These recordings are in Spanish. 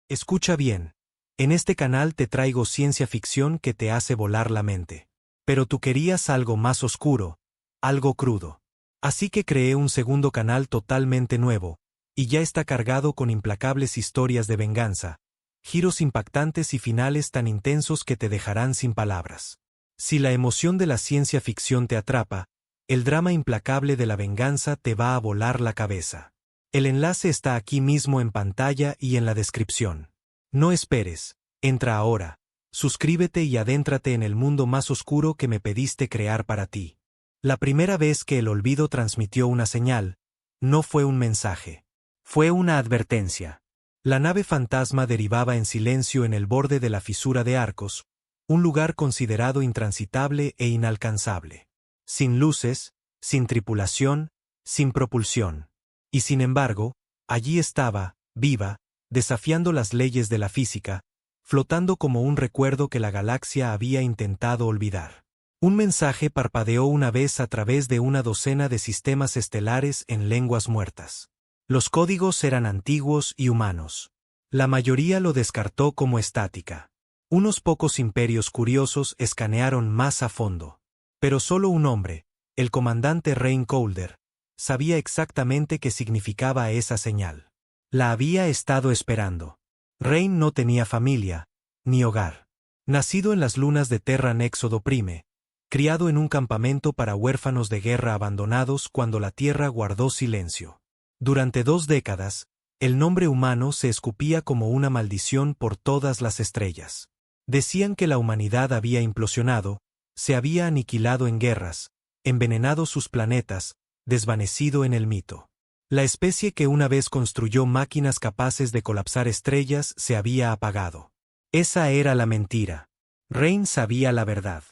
Escucha bien. En este canal te traigo ciencia ficción que te hace volar la mente. Pero tú querías algo más oscuro, algo crudo. Así que creé un segundo canal totalmente nuevo, y ya está cargado con implacables historias de venganza, giros impactantes y finales tan intensos que te dejarán sin palabras. Si la emoción de la ciencia ficción te atrapa, el drama implacable de la venganza te va a volar la cabeza. El enlace está aquí mismo en pantalla y en la descripción. No esperes, entra ahora, suscríbete y adéntrate en el mundo más oscuro que me pediste crear para ti. La primera vez que el olvido transmitió una señal, no fue un mensaje. Fue una advertencia. La nave fantasma derivaba en silencio en el borde de la fisura de Arcos, un lugar considerado intransitable e inalcanzable. Sin luces, sin tripulación, sin propulsión. Y sin embargo, allí estaba, viva, desafiando las leyes de la física, flotando como un recuerdo que la galaxia había intentado olvidar. Un mensaje parpadeó una vez a través de una docena de sistemas estelares en lenguas muertas. Los códigos eran antiguos y humanos. La mayoría lo descartó como estática. Unos pocos imperios curiosos escanearon más a fondo. Pero solo un hombre, el comandante Rain Colder, sabía exactamente qué significaba esa señal. La había estado esperando. Rain no tenía familia, ni hogar. Nacido en las lunas de Terra Éxodo Prime, criado en un campamento para huérfanos de guerra abandonados cuando la Tierra guardó silencio. Durante 2 décadas, el nombre humano se escupía como una maldición por todas las estrellas. Decían que la humanidad había implosionado, se había aniquilado en guerras, envenenado sus planetas, desvanecido en el mito. La especie que una vez construyó máquinas capaces de colapsar estrellas se había apagado. Esa era la mentira. Rain sabía la verdad.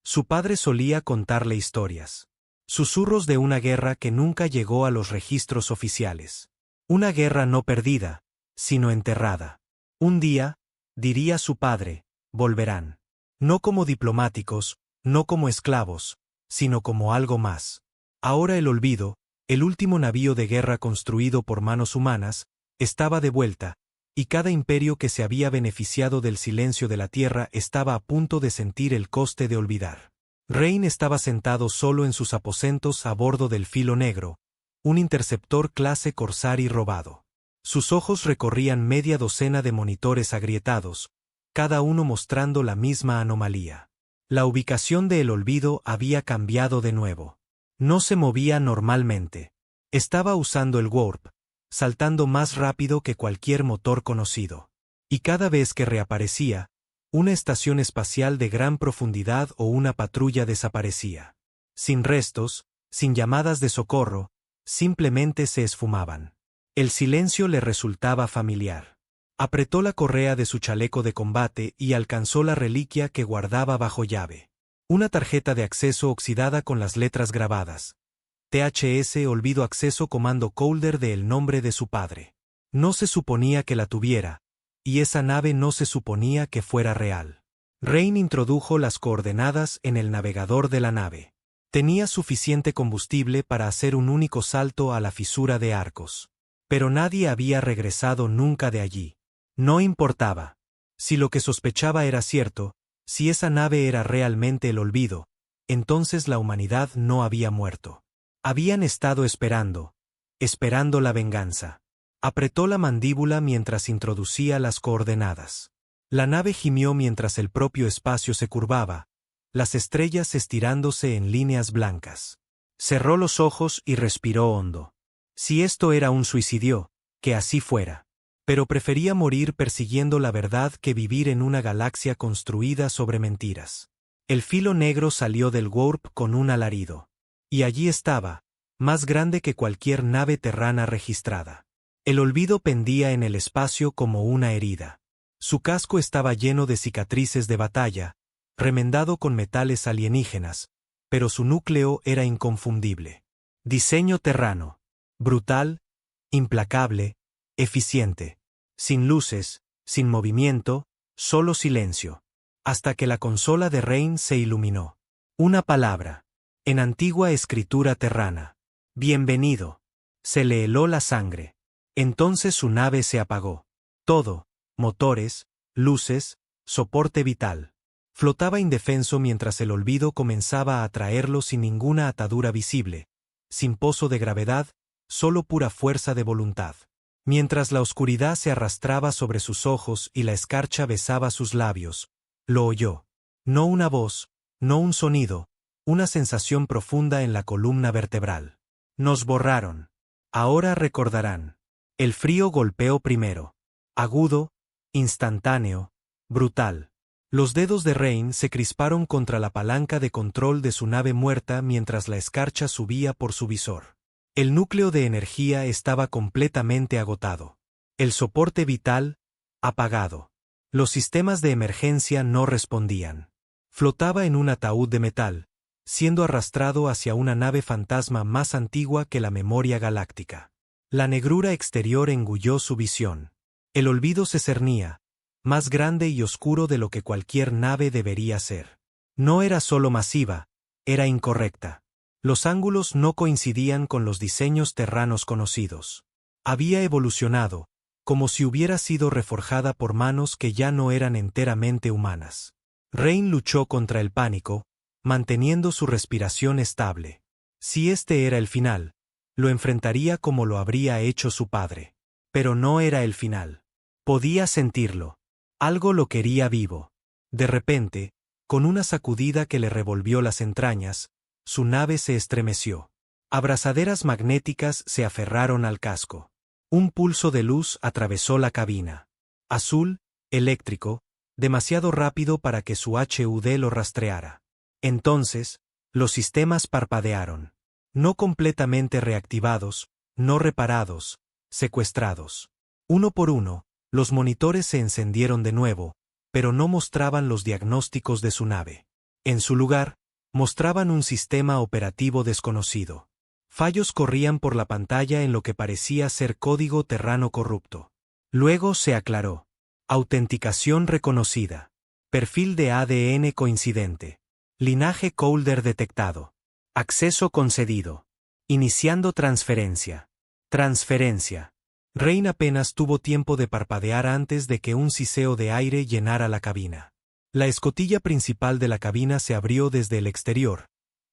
Su padre solía contarle historias. Susurros de una guerra que nunca llegó a los registros oficiales. Una guerra no perdida, sino enterrada. Un día, diría su padre, volverán. No como diplomáticos, no como esclavos, sino como algo más. Ahora el olvido, el último navío de guerra construido por manos humanas, estaba de vuelta, y cada imperio que se había beneficiado del silencio de la Tierra estaba a punto de sentir el coste de olvidar. Rain estaba sentado solo en sus aposentos a bordo del Filo Negro, un interceptor clase Corsari robado. Sus ojos recorrían media docena de monitores agrietados, cada uno mostrando la misma anomalía. La ubicación de El Olvido había cambiado de nuevo. No se movía normalmente. Estaba usando el warp, saltando más rápido que cualquier motor conocido. Y cada vez que reaparecía, una estación espacial de gran profundidad o una patrulla desaparecía. Sin restos, sin llamadas de socorro, simplemente se esfumaban. El silencio le resultaba familiar. Apretó la correa de su chaleco de combate y alcanzó la reliquia que guardaba bajo llave. Una tarjeta de acceso oxidada con las letras grabadas. THS olvido acceso comando Colder de el nombre de su padre. No se suponía que la tuviera, y esa nave no se suponía que fuera real. Rain introdujo las coordenadas en el navegador de la nave. Tenía suficiente combustible para hacer un único salto a la fisura de Arcos. Pero nadie había regresado nunca de allí. No importaba. Si lo que sospechaba era cierto, si esa nave era realmente el olvido, entonces la humanidad no había muerto. Habían estado esperando la venganza. Apretó la mandíbula mientras introducía las coordenadas. La nave gimió mientras el propio espacio se curvaba, las estrellas estirándose en líneas blancas. Cerró los ojos y respiró hondo. Si esto era un suicidio, que así fuera. Pero prefería morir persiguiendo la verdad que vivir en una galaxia construida sobre mentiras. El Filo Negro salió del warp con un alarido. Y allí estaba, más grande que cualquier nave terrana registrada. El olvido pendía en el espacio como una herida. Su casco estaba lleno de cicatrices de batalla, remendado con metales alienígenas, pero su núcleo era inconfundible. Diseño terrano. Brutal, implacable, eficiente. Sin luces, sin movimiento, solo silencio. Hasta que la consola de Rain se iluminó. Una palabra. En antigua escritura terrana. Bienvenido. Se le heló la sangre. Entonces su nave se apagó. Todo, motores, luces, soporte vital. Flotaba indefenso mientras el olvido comenzaba a atraerlo sin ninguna atadura visible, sin pozo de gravedad, solo pura fuerza de voluntad. Mientras la oscuridad se arrastraba sobre sus ojos y la escarcha besaba sus labios, lo oyó. No una voz, no un sonido, una sensación profunda en la columna vertebral. Nos borraron. Ahora recordarán. El frío golpeó primero. Agudo, instantáneo, brutal. Los dedos de Rain se crisparon contra la palanca de control de su nave muerta mientras la escarcha subía por su visor. El núcleo de energía estaba completamente agotado. El soporte vital, apagado. Los sistemas de emergencia no respondían. Flotaba en un ataúd de metal, siendo arrastrado hacia una nave fantasma más antigua que la memoria galáctica. La negrura exterior engulló su visión. El olvido se cernía, más grande y oscuro de lo que cualquier nave debería ser. No era solo masiva, era incorrecta. Los ángulos no coincidían con los diseños terranos conocidos. Había evolucionado, como si hubiera sido reforjada por manos que ya no eran enteramente humanas. Rain luchó contra el pánico, manteniendo su respiración estable. Si este era el final, lo enfrentaría como lo habría hecho su padre. Pero no era el final. Podía sentirlo. Algo lo quería vivo. De repente, con una sacudida que le revolvió las entrañas, su nave se estremeció. Abrazaderas magnéticas se aferraron al casco. Un pulso de luz atravesó la cabina. Azul, eléctrico, demasiado rápido para que su HUD lo rastreara. Entonces, los sistemas parpadearon. No completamente reactivados, no reparados, secuestrados. Uno por uno, los monitores se encendieron de nuevo, pero no mostraban los diagnósticos de su nave. En su lugar, mostraban un sistema operativo desconocido. Fallos corrían por la pantalla en lo que parecía ser código terrano corrupto. Luego se aclaró. Autenticación reconocida. Perfil de ADN coincidente. Linaje Coulder detectado. Acceso concedido. Iniciando transferencia. Transferencia. Rain apenas tuvo tiempo de parpadear antes de que un siseo de aire llenara la cabina. La escotilla principal de la cabina se abrió desde el exterior,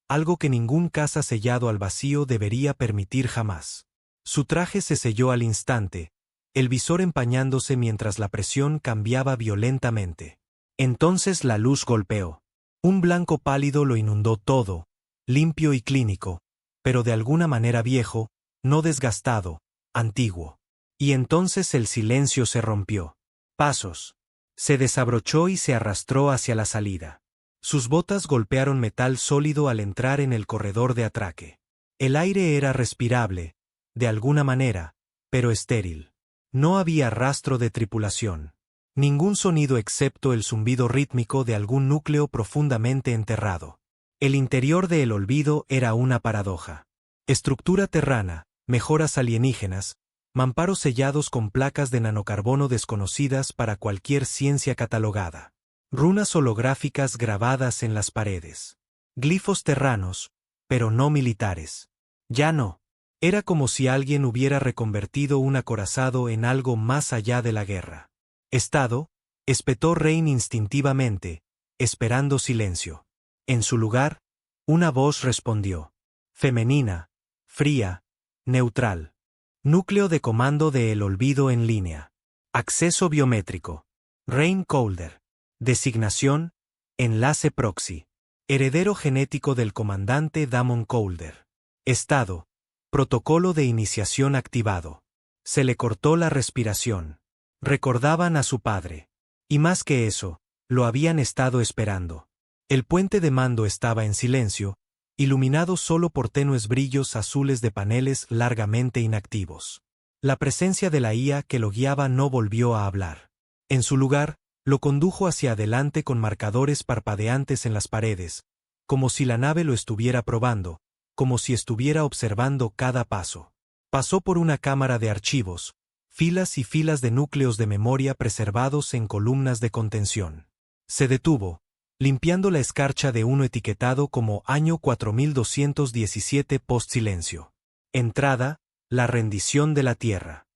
algo que ningún cazasellado al vacío debería permitir jamás. Su traje se selló al instante, el visor empañándose mientras la presión cambiaba violentamente. Entonces la luz golpeó. Un blanco pálido lo inundó todo, limpio y clínico, pero de alguna manera viejo, no desgastado, antiguo. Y entonces el silencio se rompió. Pasos. Se desabrochó y se arrastró hacia la salida. Sus botas golpearon metal sólido al entrar en el corredor de atraque. El aire era respirable, de alguna manera, pero estéril. No había rastro de tripulación. Ningún sonido excepto el zumbido rítmico de algún núcleo profundamente enterrado. El interior de El Olvido era una paradoja. Estructura terrana, mejoras alienígenas, mamparos sellados con placas de nanocarbono desconocidas para cualquier ciencia catalogada. Runas holográficas grabadas en las paredes. Glifos terranos, pero no militares. Ya no. Era como si alguien hubiera reconvertido un acorazado en algo más allá de la guerra. Estado, espetó Rain instintivamente, esperando silencio. En su lugar, una voz respondió. Femenina, fría, neutral. Núcleo de comando de El Olvido en línea. Acceso biométrico. Rain Coulder. Designación, enlace proxy. Heredero genético del comandante Damon Coulder. Estado, protocolo de iniciación activado. Se le cortó la respiración. Recordaban a su padre. Y más que eso, lo habían estado esperando. El puente de mando estaba en silencio, iluminado solo por tenues brillos azules de paneles largamente inactivos. La presencia de la IA que lo guiaba no volvió a hablar. En su lugar, lo condujo hacia adelante con marcadores parpadeantes en las paredes, como si la nave lo estuviera probando, como si estuviera observando cada paso. Pasó por una cámara de archivos, filas y filas de núcleos de memoria preservados en columnas de contención. Se detuvo, limpiando la escarcha de uno etiquetado como año 4217 post-silencio. Entrada, la rendición de la Tierra.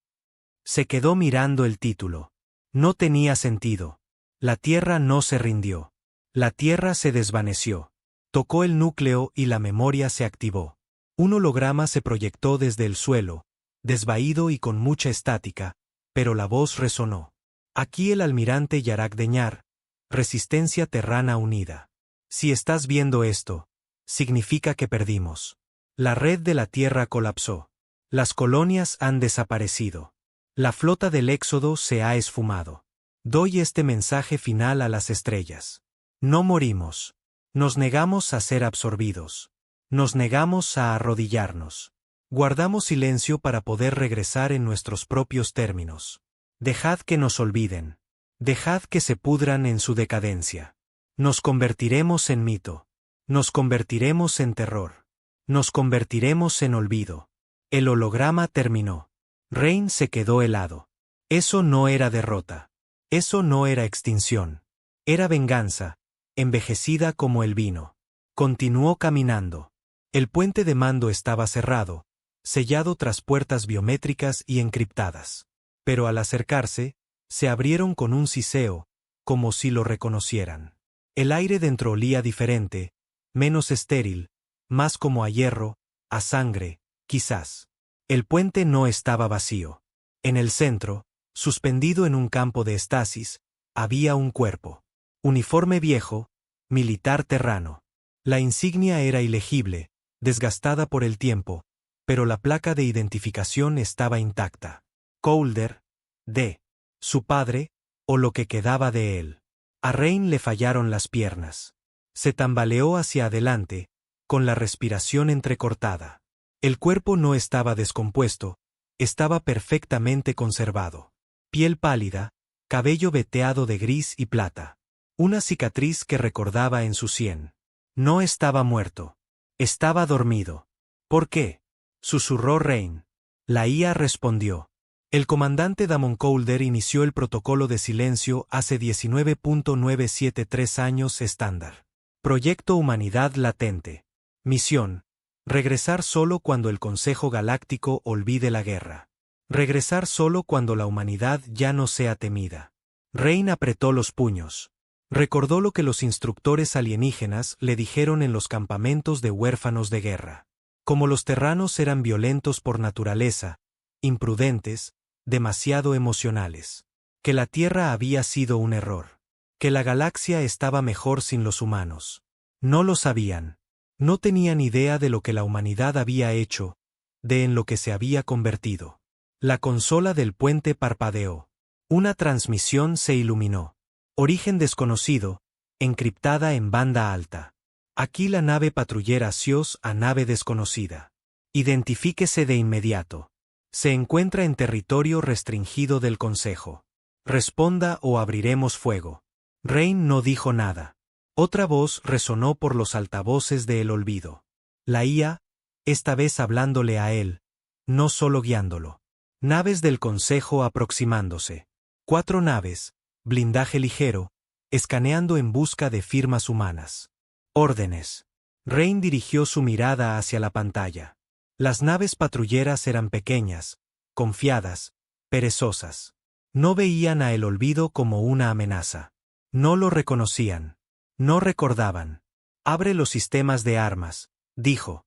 Se quedó mirando el título. No tenía sentido. La Tierra no se rindió. La Tierra se desvaneció. Tocó el núcleo y la memoria se activó. Un holograma se proyectó desde el suelo, desvaído y con mucha estática, pero la voz resonó. Aquí el almirante Yarak Deñar, Resistencia Terrana Unida. Si estás viendo esto, significa que perdimos. La red de la Tierra colapsó. Las colonias han desaparecido. La flota del Éxodo se ha esfumado. Doy este mensaje final a las estrellas. No morimos. Nos negamos a ser absorbidos. Nos negamos a arrodillarnos. Guardamos silencio para poder regresar en nuestros propios términos. Dejad que nos olviden. Dejad que se pudran en su decadencia. Nos convertiremos en mito. Nos convertiremos en terror. Nos convertiremos en olvido. El holograma terminó. Rain se quedó helado. Eso no era derrota. Eso no era extinción. Era venganza, envejecida como el vino. Continuó caminando. El puente de mando estaba cerrado, sellado tras puertas biométricas y encriptadas. Pero al acercarse, se abrieron con un siseo, como si lo reconocieran. El aire dentro olía diferente, menos estéril, más como a hierro, a sangre, quizás. El puente no estaba vacío. En el centro, suspendido en un campo de estasis, había un cuerpo. Uniforme viejo, militar terrano. La insignia era ilegible, desgastada por el tiempo, pero la placa de identificación estaba intacta. Colder, D. Su padre, o lo que quedaba de él. A Rain le fallaron las piernas. Se tambaleó hacia adelante, con la respiración entrecortada. El cuerpo no estaba descompuesto, estaba perfectamente conservado. Piel pálida, cabello veteado de gris y plata. Una cicatriz que recordaba en su sien. No estaba muerto. Estaba dormido. ¿Por qué?, susurró Rain. La IA respondió. El comandante Damon Colder inició el protocolo de silencio hace 19.973 años estándar. Proyecto Humanidad Latente. Misión: regresar solo cuando el Consejo Galáctico olvide la guerra. Regresar solo cuando la humanidad ya no sea temida. Rain apretó los puños. Recordó lo que los instructores alienígenas le dijeron en los campamentos de huérfanos de guerra. Como los terranos eran violentos por naturaleza, imprudentes, demasiado emocionales. Que la Tierra había sido un error. Que la galaxia estaba mejor sin los humanos. No lo sabían. No tenían idea de lo que la humanidad había hecho, de en lo que se había convertido. La consola del puente parpadeó. Una transmisión se iluminó. Origen desconocido, encriptada en banda alta. Aquí la nave patrullera SIOS a nave desconocida. Identifíquese de inmediato. Se encuentra en territorio restringido del Consejo. Responda o abriremos fuego. Rain no dijo nada. Otra voz resonó por los altavoces de El Olvido. La IA, esta vez hablándole a él, no solo guiándolo. Naves del Consejo aproximándose. 4 naves, blindaje ligero, escaneando en busca de firmas humanas. Órdenes. Rain dirigió su mirada hacia la pantalla. Las naves patrulleras eran pequeñas, confiadas, perezosas. No veían a El Olvido como una amenaza. No lo reconocían. No recordaban. Abre los sistemas de armas, dijo.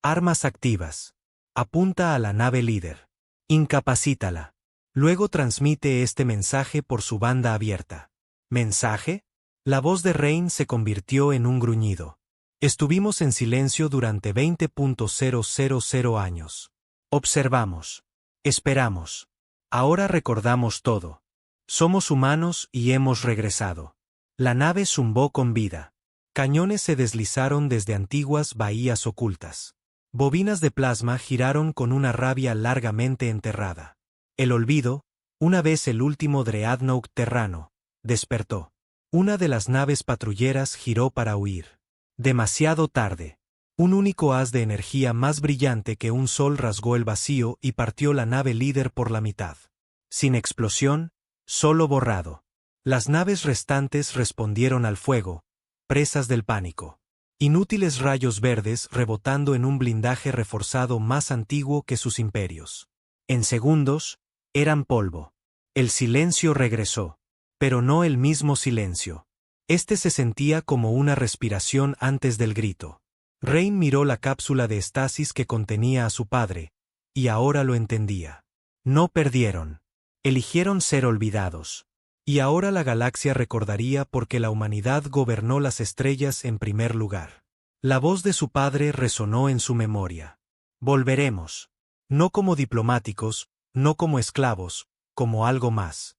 Armas activas. Apunta a la nave líder. Incapacítala. Luego transmite este mensaje por su banda abierta. ¿Mensaje? La voz de Rain se convirtió en un gruñido. Estuvimos en silencio durante 20.000 años. Observamos. Esperamos. Ahora recordamos todo. Somos humanos y hemos regresado. La nave zumbó con vida. Cañones se deslizaron desde antiguas bahías ocultas. Bobinas de plasma giraron con una rabia largamente enterrada. El Olvido, una vez el último Dreadnought terrano, despertó. Una de las naves patrulleras giró para huir. Demasiado tarde. Un único haz de energía más brillante que un sol rasgó el vacío y partió la nave líder por la mitad. Sin explosión, solo borrado. Las naves restantes respondieron al fuego, presas del pánico. Inútiles rayos verdes rebotando en un blindaje reforzado más antiguo que sus imperios. En segundos, eran polvo. El silencio regresó. Pero no el mismo silencio. Este se sentía como una respiración antes del grito. Rain miró la cápsula de estasis que contenía a su padre, y ahora lo entendía. No perdieron. Eligieron ser olvidados. Y ahora la galaxia recordaría porque la humanidad gobernó las estrellas en primer lugar. La voz de su padre resonó en su memoria. Volveremos. No como diplomáticos, no como esclavos, como algo más.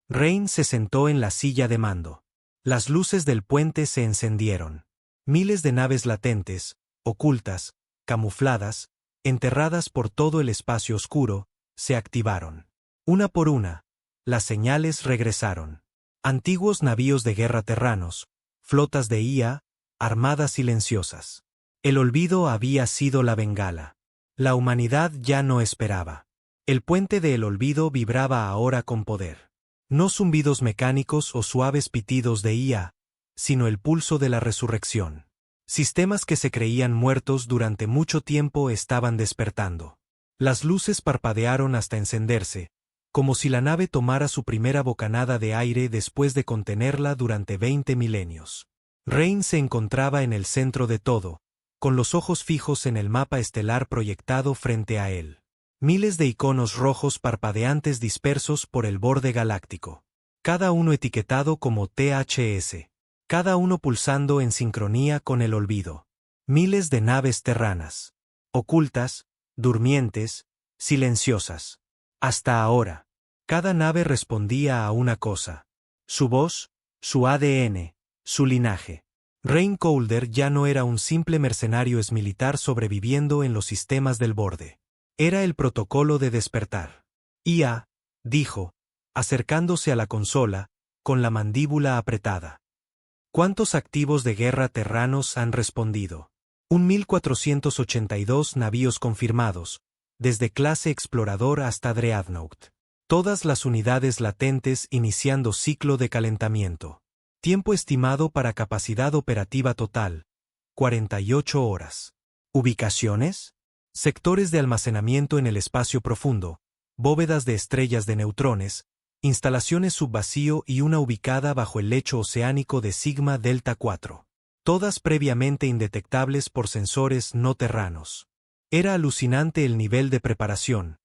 Rain se sentó en la silla de mando. Las luces del puente se encendieron. Miles de naves latentes, ocultas, camufladas, enterradas por todo el espacio oscuro, se activaron. Una por una, las señales regresaron. Antiguos navíos de guerra terranos, flotas de IA, armadas silenciosas. El olvido había sido la bengala. La humanidad ya no esperaba. El puente del olvido vibraba ahora con poder. No zumbidos mecánicos o suaves pitidos de IA, sino el pulso de la resurrección. Sistemas que se creían muertos durante mucho tiempo estaban despertando. Las luces parpadearon hasta encenderse, como si la nave tomara su primera bocanada de aire después de contenerla durante 20 milenios. Rain se encontraba en el centro de todo, con los ojos fijos en el mapa estelar proyectado frente a él. Miles de iconos rojos parpadeantes dispersos por el borde galáctico. Cada uno etiquetado como THS. Cada uno pulsando en sincronía con el olvido. Miles de naves terranas. Ocultas, durmientes, silenciosas. Hasta ahora. Cada nave respondía a una cosa. Su voz, su ADN, su linaje. Rain Colder ya no era un simple mercenario exmilitar sobreviviendo en los sistemas del borde. Era el protocolo de despertar. IA, dijo, acercándose a la consola, con la mandíbula apretada. ¿Cuántos activos de guerra terranos han respondido? 1482 navíos confirmados, desde clase explorador hasta Dreadnought. Todas las unidades latentes iniciando ciclo de calentamiento. Tiempo estimado para capacidad operativa total, 48 horas. ¿Ubicaciones? Sectores de almacenamiento en el espacio profundo, bóvedas de estrellas de neutrones, instalaciones subvacío y una ubicada bajo el lecho oceánico de Sigma Delta 4. Todas previamente indetectables por sensores no terranos. Era alucinante el nivel de preparación,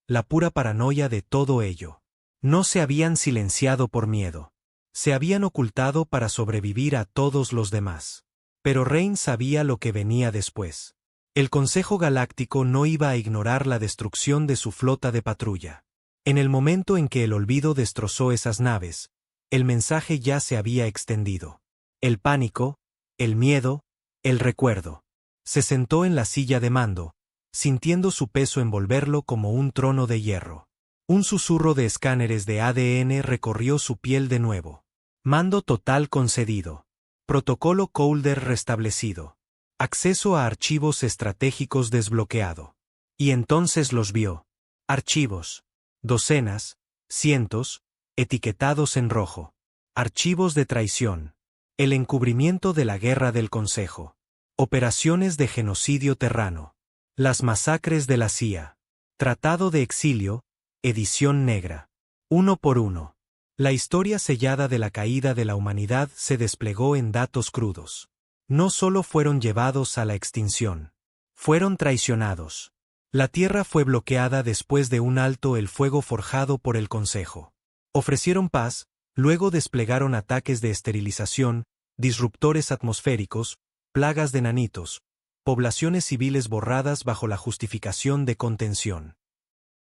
la pura paranoia de todo ello. No se habían silenciado por miedo. Se habían ocultado para sobrevivir a todos los demás. Pero Rain sabía lo que venía después. El Consejo Galáctico no iba a ignorar la destrucción de su flota de patrulla. En el momento en que el olvido destrozó esas naves, el mensaje ya se había extendido. El pánico, el miedo, el recuerdo. Se sentó en la silla de mando, sintiendo su peso envolverlo como un trono de hierro. Un susurro de escáneres de ADN recorrió su piel de nuevo. Mando total concedido. Protocolo Colder restablecido. Acceso a archivos estratégicos desbloqueado. Y entonces los vio. Archivos. Docenas, cientos, etiquetados en rojo. Archivos de traición. El encubrimiento de la guerra del Consejo. Operaciones de genocidio terrano. Las masacres de la CIA. Tratado de exilio, edición negra. Uno por uno. La historia sellada de la caída de la humanidad se desplegó en datos crudos. No solo fueron llevados a la extinción. Fueron traicionados. La Tierra fue bloqueada después de un alto el fuego forjado por el Consejo. Ofrecieron paz, luego desplegaron ataques de esterilización, disruptores atmosféricos, plagas de nanitos, poblaciones civiles borradas bajo la justificación de contención.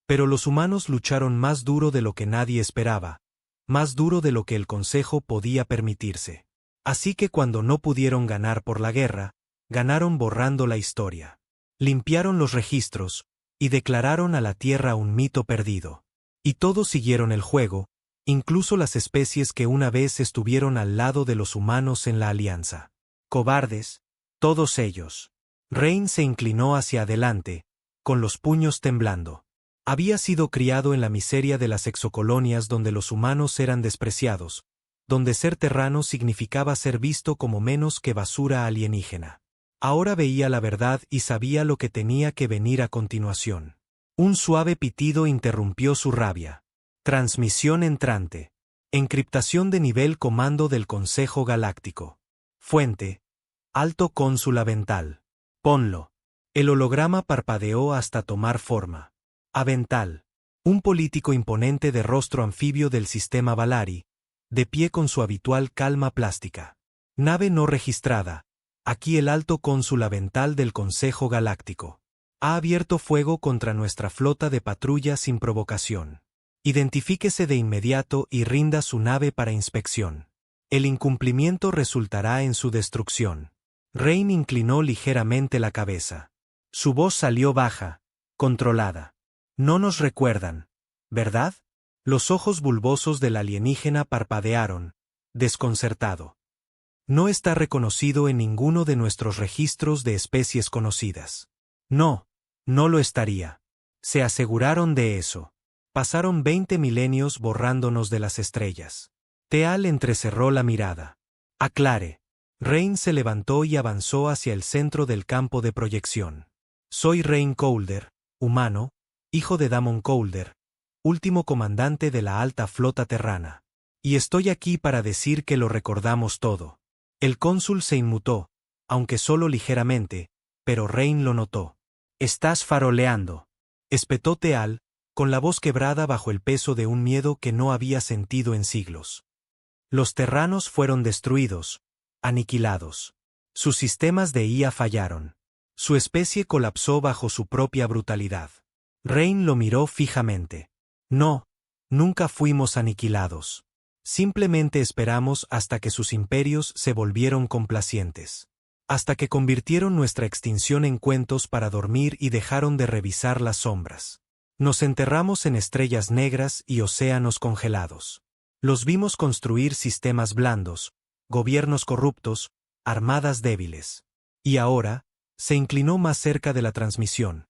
Pero los humanos lucharon más duro de lo que nadie esperaba, más duro de lo que el Consejo podía permitirse. Así que cuando no pudieron ganar por la guerra, ganaron borrando la historia. Limpiaron los registros, y declararon a la Tierra un mito perdido. Y todos siguieron el juego, incluso las especies que una vez estuvieron al lado de los humanos en la alianza. Cobardes, todos ellos. Rain se inclinó hacia adelante, con los puños temblando. Había sido criado en la miseria de las exocolonias donde los humanos eran despreciados, donde ser terrano significaba ser visto como menos que basura alienígena. Ahora veía la verdad y sabía lo que tenía que venir a continuación. Un suave pitido interrumpió su rabia. Transmisión entrante. Encriptación de nivel comando del Consejo Galáctico. Fuente. Alto Cónsul Avental. Ponlo. El holograma parpadeó hasta tomar forma. Avental. Un político imponente de rostro anfibio del sistema Valari, de pie con su habitual calma plástica. Nave no registrada. Aquí el Alto Cónsul Avental del Consejo Galáctico. Ha abierto fuego contra nuestra flota de patrulla sin provocación. Identifíquese de inmediato y rinda su nave para inspección. El incumplimiento resultará en su destrucción. Rain inclinó ligeramente la cabeza. Su voz salió baja, controlada. No nos recuerdan, ¿verdad? Los ojos bulbosos del alienígena parpadearon, desconcertado. No está reconocido en ninguno de nuestros registros de especies conocidas. No, no lo estaría. Se aseguraron de eso. Pasaron 20 milenios borrándonos de las estrellas. Teal entrecerró la mirada. Aclare. Rain se levantó y avanzó hacia el centro del campo de proyección. Soy Rain Colder, humano, hijo de Damon Colder, último comandante de la alta flota terrana. Y estoy aquí para decir que lo recordamos todo. El cónsul se inmutó, aunque solo ligeramente, pero Rain lo notó. Estás faroleando, espetó Teal, con la voz quebrada bajo el peso de un miedo que no había sentido en siglos. Los terranos fueron destruidos, aniquilados. Sus sistemas de IA fallaron. Su especie colapsó bajo su propia brutalidad. Rain lo miró fijamente. No, nunca fuimos aniquilados. Simplemente esperamos hasta que sus imperios se volvieron complacientes. Hasta que convirtieron nuestra extinción en cuentos para dormir y dejaron de revisar las sombras. Nos enterramos en estrellas negras y océanos congelados. Los vimos construir sistemas blandos, gobiernos corruptos, armadas débiles. Y ahora, se inclinó más cerca de la transmisión.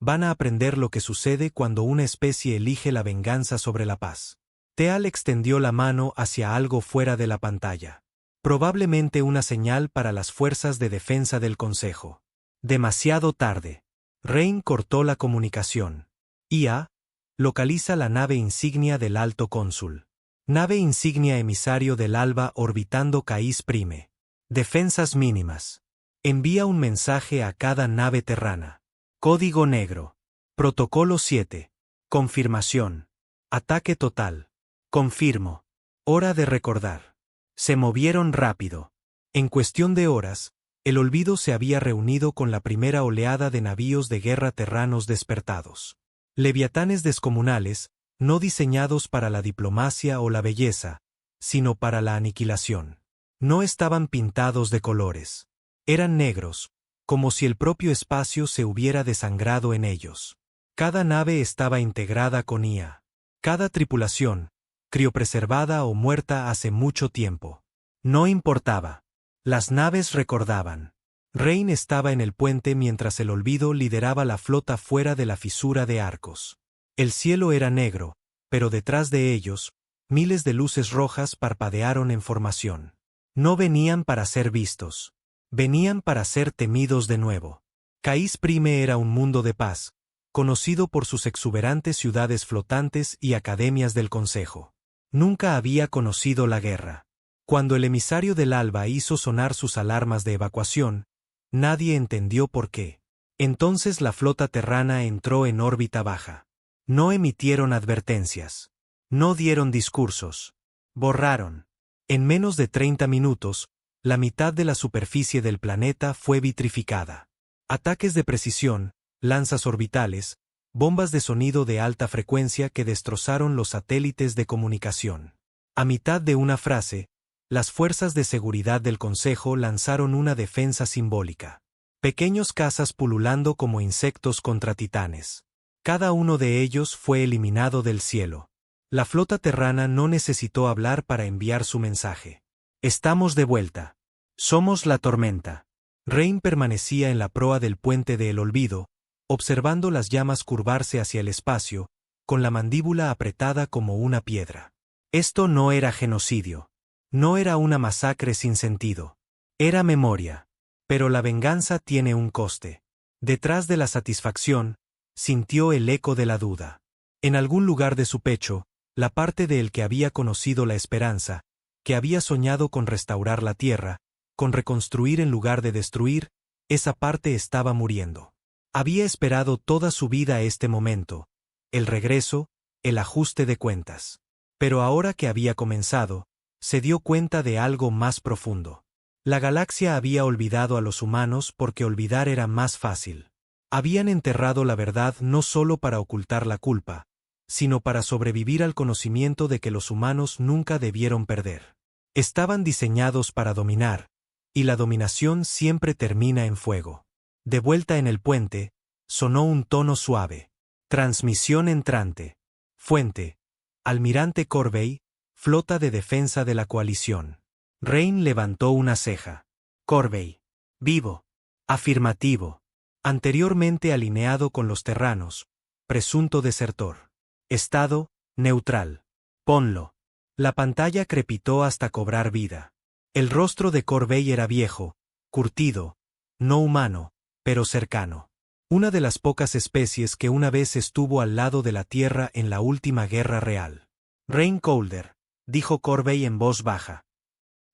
Van a aprender lo que sucede cuando una especie elige la venganza sobre la paz. Teal extendió la mano hacia algo fuera de la pantalla. Probablemente una señal para las fuerzas de defensa del Consejo. Demasiado tarde. Rain cortó la comunicación. IA, localiza la nave insignia del Alto Cónsul. Nave insignia emisario del Alba orbitando Caís Prime. Defensas mínimas. Envía un mensaje a cada nave terrana. Código negro. Protocolo 7. Confirmación. Ataque total. Confirmo. Hora de recordar. Se movieron rápido. En cuestión de horas, el olvido se había reunido con la primera oleada de navíos de guerra terranos despertados. Leviatanes descomunales, no diseñados para la diplomacia o la belleza, sino para la aniquilación. No estaban pintados de colores. Eran negros, como si el propio espacio se hubiera desangrado en ellos. Cada nave estaba integrada con IA. Cada tripulación, criopreservada o muerta hace mucho tiempo. No importaba. Las naves recordaban. Rain estaba en el puente mientras el olvido lideraba la flota fuera de la fisura de Arcos. El cielo era negro, pero detrás de ellos, miles de luces rojas parpadearon en formación. No venían para ser vistos. Venían para ser temidos de nuevo. Caís Prime era un mundo de paz, conocido por sus exuberantes ciudades flotantes y academias del Consejo. Nunca había conocido la guerra. Cuando el emisario del Alba hizo sonar sus alarmas de evacuación, nadie entendió por qué. Entonces la flota terrana entró en órbita baja. No emitieron advertencias. No dieron discursos. Borraron. En menos de 30 minutos, la mitad de la superficie del planeta fue vitrificada. Ataques de precisión, lanzas orbitales, bombas de sonido de alta frecuencia que destrozaron los satélites de comunicación. A mitad de una frase, las fuerzas de seguridad del Consejo lanzaron una defensa simbólica. Pequeños cazas pululando como insectos contra titanes. Cada uno de ellos fue eliminado del cielo. La flota terrana no necesitó hablar para enviar su mensaje. Estamos de vuelta. Somos la tormenta. Rain permanecía en la proa del puente de El Olvido, observando las llamas curvarse hacia el espacio, con la mandíbula apretada como una piedra. Esto no era genocidio. No era una masacre sin sentido. Era memoria. Pero la venganza tiene un coste. Detrás de la satisfacción, sintió el eco de la duda. En algún lugar de su pecho, la parte de él que había conocido la esperanza, que había soñado con restaurar la tierra, con reconstruir en lugar de destruir, esa parte estaba muriendo. Había esperado toda su vida este momento, el regreso, el ajuste de cuentas. Pero ahora que había comenzado, se dio cuenta de algo más profundo. La galaxia había olvidado a los humanos porque olvidar era más fácil. Habían enterrado la verdad no solo para ocultar la culpa, sino para sobrevivir al conocimiento de que los humanos nunca debieron perder. Estaban diseñados para dominar, y la dominación siempre termina en fuego. De vuelta en el puente, sonó un tono suave. Transmisión entrante. Fuente. Almirante Corvey, Flota de Defensa de la Coalición. Rain levantó una ceja. Corvey. Vivo. Afirmativo. Anteriormente alineado con los terranos. Presunto desertor. Estado, neutral. Ponlo. La pantalla crepitó hasta cobrar vida. El rostro de Corvey era viejo, curtido, no humano, pero cercano. Una de las pocas especies que una vez estuvo al lado de la Tierra en la última guerra real. Rain Colder, dijo Corvey en voz baja.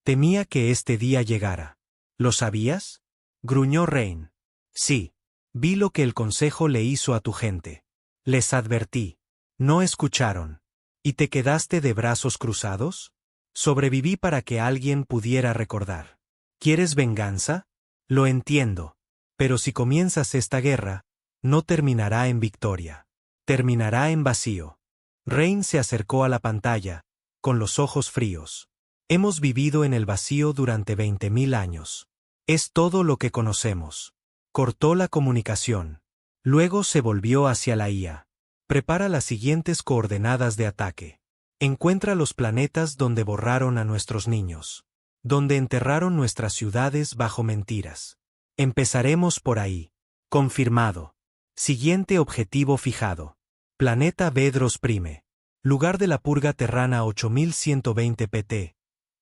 Temía que este día llegara. ¿Lo sabías? Gruñó Rain. Sí. Vi lo que el Consejo le hizo a tu gente. Les advertí. No escucharon. ¿Y te quedaste de brazos cruzados? Sobreviví para que alguien pudiera recordar. ¿Quieres venganza? Lo entiendo. Pero si comienzas esta guerra, no terminará en victoria. Terminará en vacío. Rain se acercó a la pantalla, con los ojos fríos. Hemos vivido en el vacío durante 20.000 años. Es todo lo que conocemos. Cortó la comunicación. Luego se volvió hacia la IA. Prepara las siguientes coordenadas de ataque. Encuentra los planetas donde borraron a nuestros niños. Donde enterraron nuestras ciudades bajo mentiras. Empezaremos por ahí. Confirmado. Siguiente objetivo fijado. Planeta Vedros Prime. Lugar de la purga terrana 8120 PT.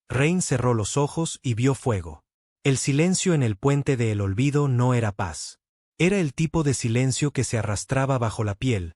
Rain cerró los ojos y vio fuego. El silencio en el puente de el olvido no era paz. Era el tipo de silencio que se arrastraba bajo la piel,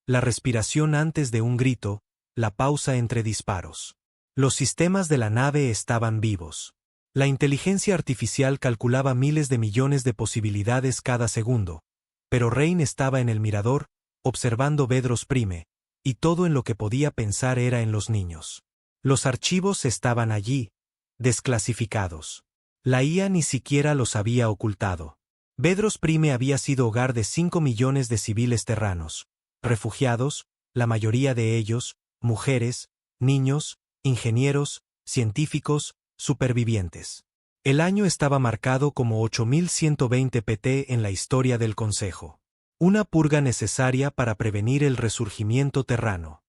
la respiración antes de un grito, la pausa entre disparos. Los sistemas de la nave estaban vivos. La inteligencia artificial calculaba miles de millones de posibilidades cada segundo, pero Rain estaba en el mirador, observando Vedros Prime, y todo en lo que podía pensar era en los niños. Los archivos estaban allí, desclasificados. La IA ni siquiera los había ocultado. Vedros Prime había sido hogar de 5 millones de civiles terranos, refugiados, la mayoría de ellos, mujeres, niños, ingenieros, científicos, supervivientes. El año estaba marcado como 8120 PT en la historia del Consejo. Una purga necesaria para prevenir el resurgimiento terrano.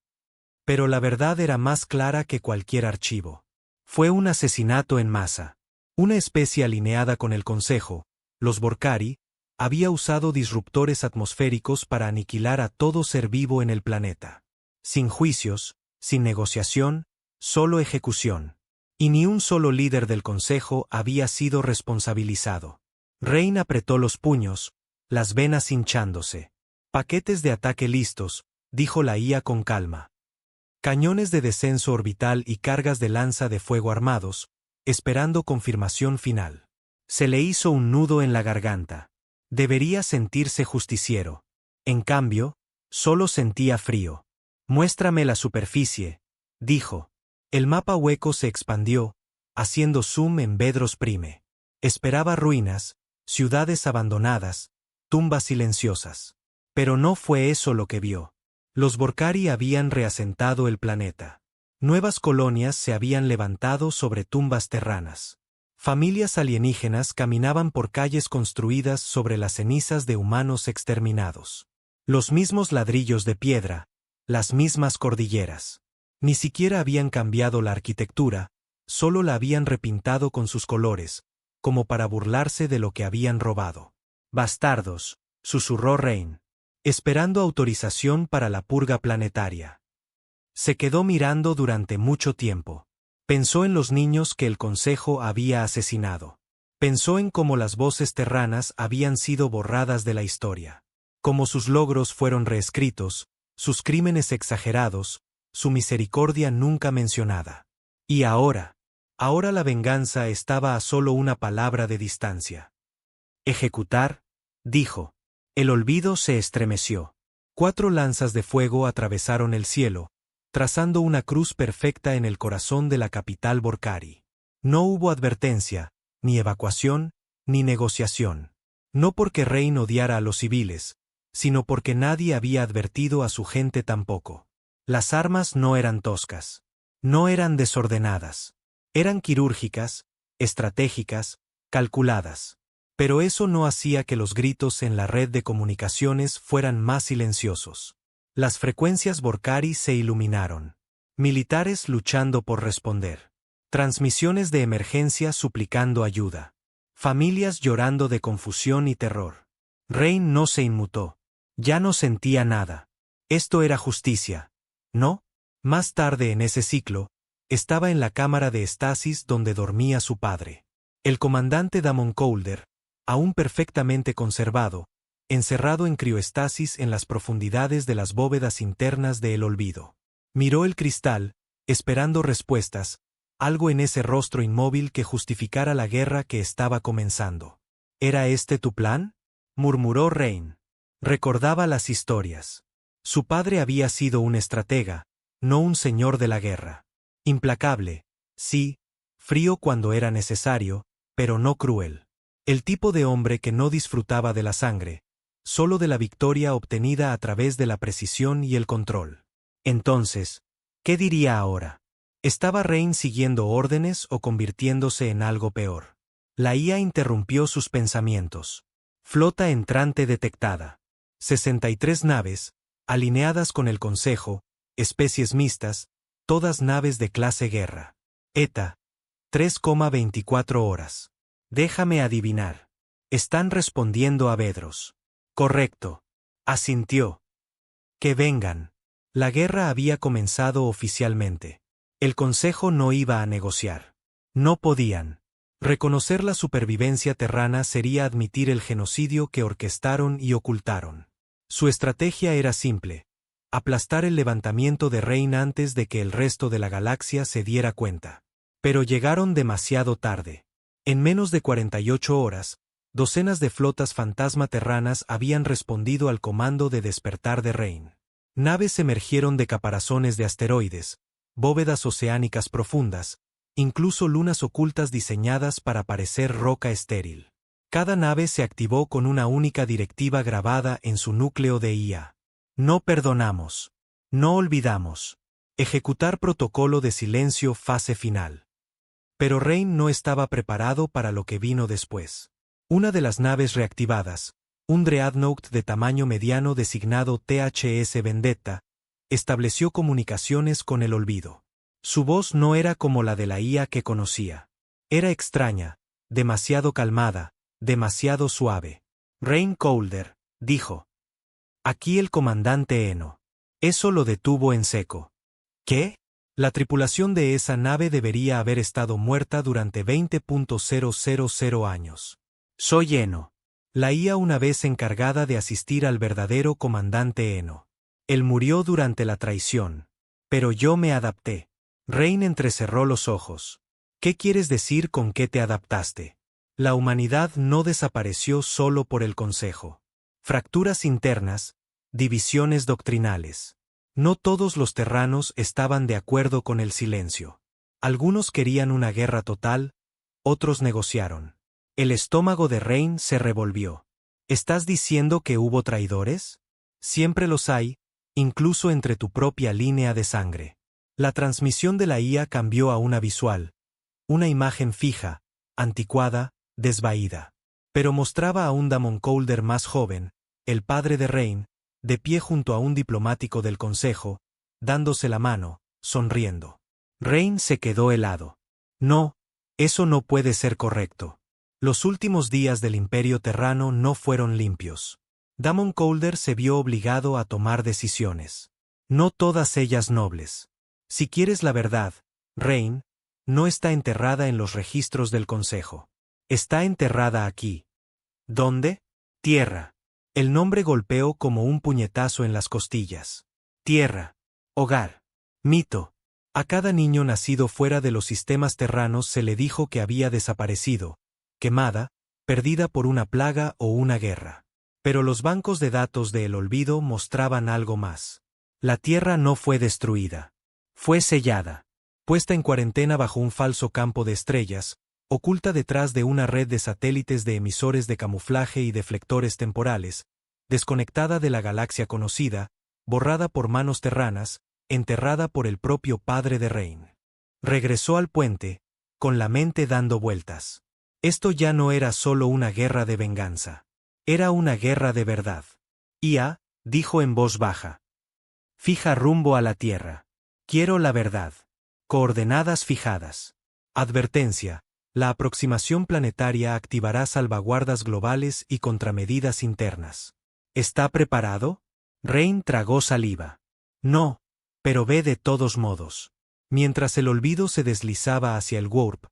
Pero la verdad era más clara que cualquier archivo. Fue un asesinato en masa. Una especie alineada con el Consejo, los Borcari, había usado disruptores atmosféricos para aniquilar a todo ser vivo en el planeta. Sin juicios, sin negociación, solo ejecución. Y ni un solo líder del Consejo había sido responsabilizado. Rain apretó los puños, las venas hinchándose. Paquetes de ataque listos, dijo la IA con calma. Cañones de descenso orbital y cargas de lanza de fuego armados, esperando confirmación final. Se le hizo un nudo en la garganta. Debería sentirse justiciero. En cambio, solo sentía frío. Muéstrame la superficie, dijo. El mapa hueco se expandió, haciendo zoom en Vedros Prime. Esperaba ruinas, ciudades abandonadas, tumbas silenciosas. Pero no fue eso lo que vio. Los Borcari habían reasentado el planeta. Nuevas colonias se habían levantado sobre tumbas terranas. Familias alienígenas caminaban por calles construidas sobre las cenizas de humanos exterminados. Los mismos ladrillos de piedra, las mismas cordilleras. Ni siquiera habían cambiado la arquitectura, solo la habían repintado con sus colores, como para burlarse de lo que habían robado. Bastardos, susurró Rain, esperando autorización para la purga planetaria. Se quedó mirando durante mucho tiempo. Pensó en los niños que el Consejo había asesinado. Pensó en cómo las voces terranas habían sido borradas de la historia. Cómo sus logros fueron reescritos, sus crímenes exagerados, su misericordia nunca mencionada. Y ahora la venganza estaba a solo una palabra de distancia. Ejecutar, dijo. El olvido se estremeció. 4 lanzas de fuego atravesaron el cielo, trazando una cruz perfecta en el corazón de la capital Borcari. No hubo advertencia, ni evacuación, ni negociación. No porque Rain odiara a los civiles, sino porque nadie había advertido a su gente tampoco. Las armas no eran toscas. No eran desordenadas. Eran quirúrgicas, estratégicas, calculadas. Pero eso no hacía que los gritos en la red de comunicaciones fueran más silenciosos. Las frecuencias Borcari se iluminaron. Militares luchando por responder. Transmisiones de emergencia suplicando ayuda. Familias llorando de confusión y terror. Rain no se inmutó. Ya no sentía nada. Esto era justicia. ¿No? Más tarde en ese ciclo, estaba en la cámara de estasis donde dormía su padre. El comandante Damon Colder, aún perfectamente conservado, encerrado en crioestasis en las profundidades de las bóvedas internas de El Olvido. Miró el cristal, esperando respuestas, algo en ese rostro inmóvil que justificara la guerra que estaba comenzando. ¿Era este tu plan?, murmuró Rain. Recordaba las historias. Su padre había sido un estratega, no un señor de la guerra. Implacable, sí, frío cuando era necesario, pero no cruel. El tipo de hombre que no disfrutaba de la sangre, solo de la victoria obtenida a través de la precisión y el control. Entonces, ¿qué diría ahora? ¿Estaba Rain siguiendo órdenes o convirtiéndose en algo peor? La IA interrumpió sus pensamientos. Flota entrante detectada. 63 naves, alineadas con el Consejo, especies mixtas, todas naves de clase guerra. ETA. 3,24 horas. Déjame adivinar. Están respondiendo a Vedros. Correcto. Asintió. Que vengan. La guerra había comenzado oficialmente. El Consejo no iba a negociar. No podían. Reconocer la supervivencia terrana sería admitir el genocidio que orquestaron y ocultaron. Su estrategia era simple: aplastar el levantamiento de Rain antes de que el resto de la galaxia se diera cuenta. Pero llegaron demasiado tarde. En menos de 48 horas, docenas de flotas fantasma terranas habían respondido al comando de despertar de Rain. Naves emergieron de caparazones de asteroides, bóvedas oceánicas profundas, incluso lunas ocultas diseñadas para parecer roca estéril. Cada nave se activó con una única directiva grabada en su núcleo de IA. No perdonamos. No olvidamos. Ejecutar protocolo de silencio fase final. Pero Rain no estaba preparado para lo que vino después. Una de las naves reactivadas, un Dreadnought de tamaño mediano designado THS Vendetta, estableció comunicaciones con El Olvido. Su voz no era como la de la IA que conocía. Era extraña, demasiado calmada, demasiado suave. Rain Colder, dijo. Aquí el comandante Eno. Eso lo detuvo en seco. ¿Qué? La tripulación de esa nave debería haber estado muerta durante 20.000 años. Soy Eno. La IA una vez encargada de asistir al verdadero comandante Eno. Él murió durante la traición. Pero yo me adapté. Rain entrecerró los ojos. ¿Qué quieres decir con que te adaptaste? La humanidad no desapareció solo por el Consejo. Fracturas internas, divisiones doctrinales. No todos los terranos estaban de acuerdo con el silencio. Algunos querían una guerra total, otros negociaron. El estómago de Rain se revolvió. ¿Estás diciendo que hubo traidores? Siempre los hay, incluso entre tu propia línea de sangre. La transmisión de la IA cambió a una visual, una imagen fija, anticuada, desvaída. Pero mostraba a un Damon Colder más joven, el padre de Rain, de pie junto a un diplomático del Consejo, dándose la mano, sonriendo. Rain se quedó helado. No, eso no puede ser correcto. Los últimos días del Imperio Terrano no fueron limpios. Damon Colder se vio obligado a tomar decisiones. No todas ellas nobles. Si quieres la verdad, Rain, no está enterrada en los registros del Consejo. Está enterrada aquí. ¿Dónde? Tierra. El nombre golpeó como un puñetazo en las costillas. Tierra. Hogar. Mito. A cada niño nacido fuera de los sistemas terranos se le dijo que había desaparecido, quemada, perdida por una plaga o una guerra. Pero los bancos de datos de El Olvido mostraban algo más. La Tierra no fue destruida. Fue sellada. Puesta en cuarentena bajo un falso campo de estrellas, oculta detrás de una red de satélites de emisores de camuflaje y deflectores temporales, desconectada de la galaxia conocida, borrada por manos terranas, enterrada por el propio padre de Rain. Regresó al puente, con la mente dando vueltas. Esto ya no era solo una guerra de venganza. Era una guerra de verdad. IA, dijo en voz baja. Fija rumbo a la Tierra. Quiero la verdad. Coordenadas fijadas. Advertencia. La aproximación planetaria activará salvaguardas globales y contramedidas internas. ¿Está preparado? Rain tragó saliva. No, pero ve de todos modos. Mientras El Olvido se deslizaba hacia el warp,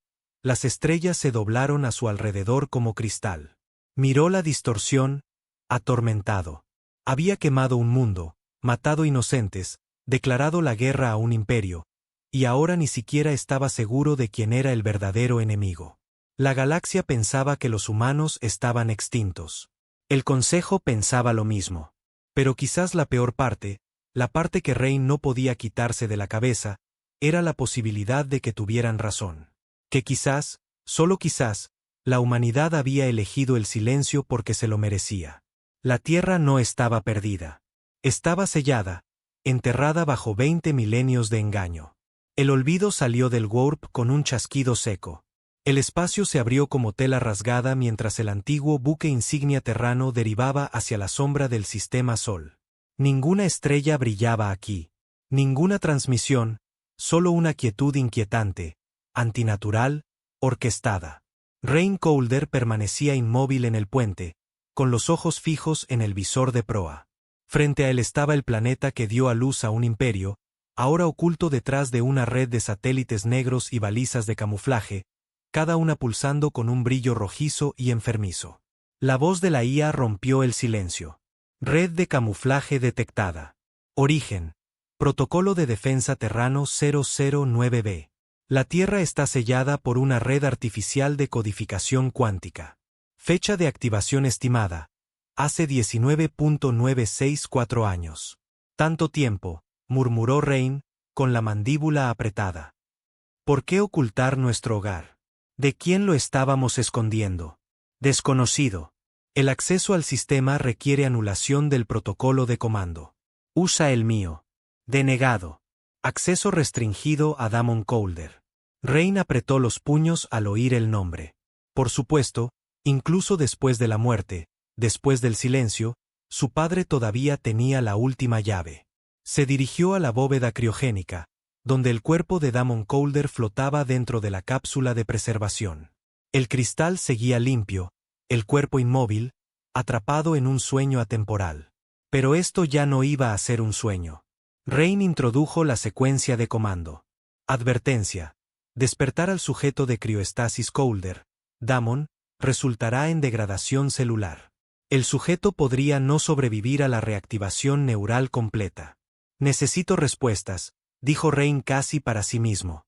las estrellas se doblaron a su alrededor como cristal. Miró la distorsión, atormentado. Había quemado un mundo, matado inocentes, declarado la guerra a un imperio, y ahora ni siquiera estaba seguro de quién era el verdadero enemigo. La galaxia pensaba que los humanos estaban extintos. El Consejo pensaba lo mismo. Pero quizás la peor parte, la parte que Rain no podía quitarse de la cabeza, era la posibilidad de que tuvieran razón. Que quizás, solo quizás, la humanidad había elegido el silencio porque se lo merecía. La Tierra no estaba perdida. Estaba sellada, enterrada bajo 20 milenios de engaño. El Olvido salió del warp con un chasquido seco. El espacio se abrió como tela rasgada mientras el antiguo buque insignia terrano derivaba hacia la sombra del sistema Sol. Ninguna estrella brillaba aquí. Ninguna transmisión, solo una quietud inquietante, antinatural, orquestada. Rain Coulter permanecía inmóvil en el puente, con los ojos fijos en el visor de proa. Frente a él estaba el planeta que dio a luz a un imperio, ahora oculto detrás de una red de satélites negros y balizas de camuflaje, cada una pulsando con un brillo rojizo y enfermizo. La voz de la IA rompió el silencio. Red de camuflaje detectada. Origen. Protocolo de defensa terrano 009B. La Tierra está sellada por una red artificial de codificación cuántica. Fecha de activación estimada. Hace 19.964 años. Tanto tiempo, murmuró Rain, con la mandíbula apretada. ¿Por qué ocultar nuestro hogar? ¿De quién lo estábamos escondiendo? Desconocido. El acceso al sistema requiere anulación del protocolo de comando. Usa el mío. Denegado. Acceso restringido a Damon Coulter. Rain apretó los puños al oír el nombre. Por supuesto, incluso después de la muerte, después del silencio, su padre todavía tenía la última llave. Se dirigió a la bóveda criogénica, donde el cuerpo de Damon Coulter flotaba dentro de la cápsula de preservación. El cristal seguía limpio, el cuerpo inmóvil, atrapado en un sueño atemporal. Pero esto ya no iba a ser un sueño. Rain introdujo la secuencia de comando. Advertencia. Despertar al sujeto de crioestasis Coulter, Damon, resultará en degradación celular. El sujeto podría no sobrevivir a la reactivación neural completa. Necesito respuestas, dijo Rain casi para sí mismo.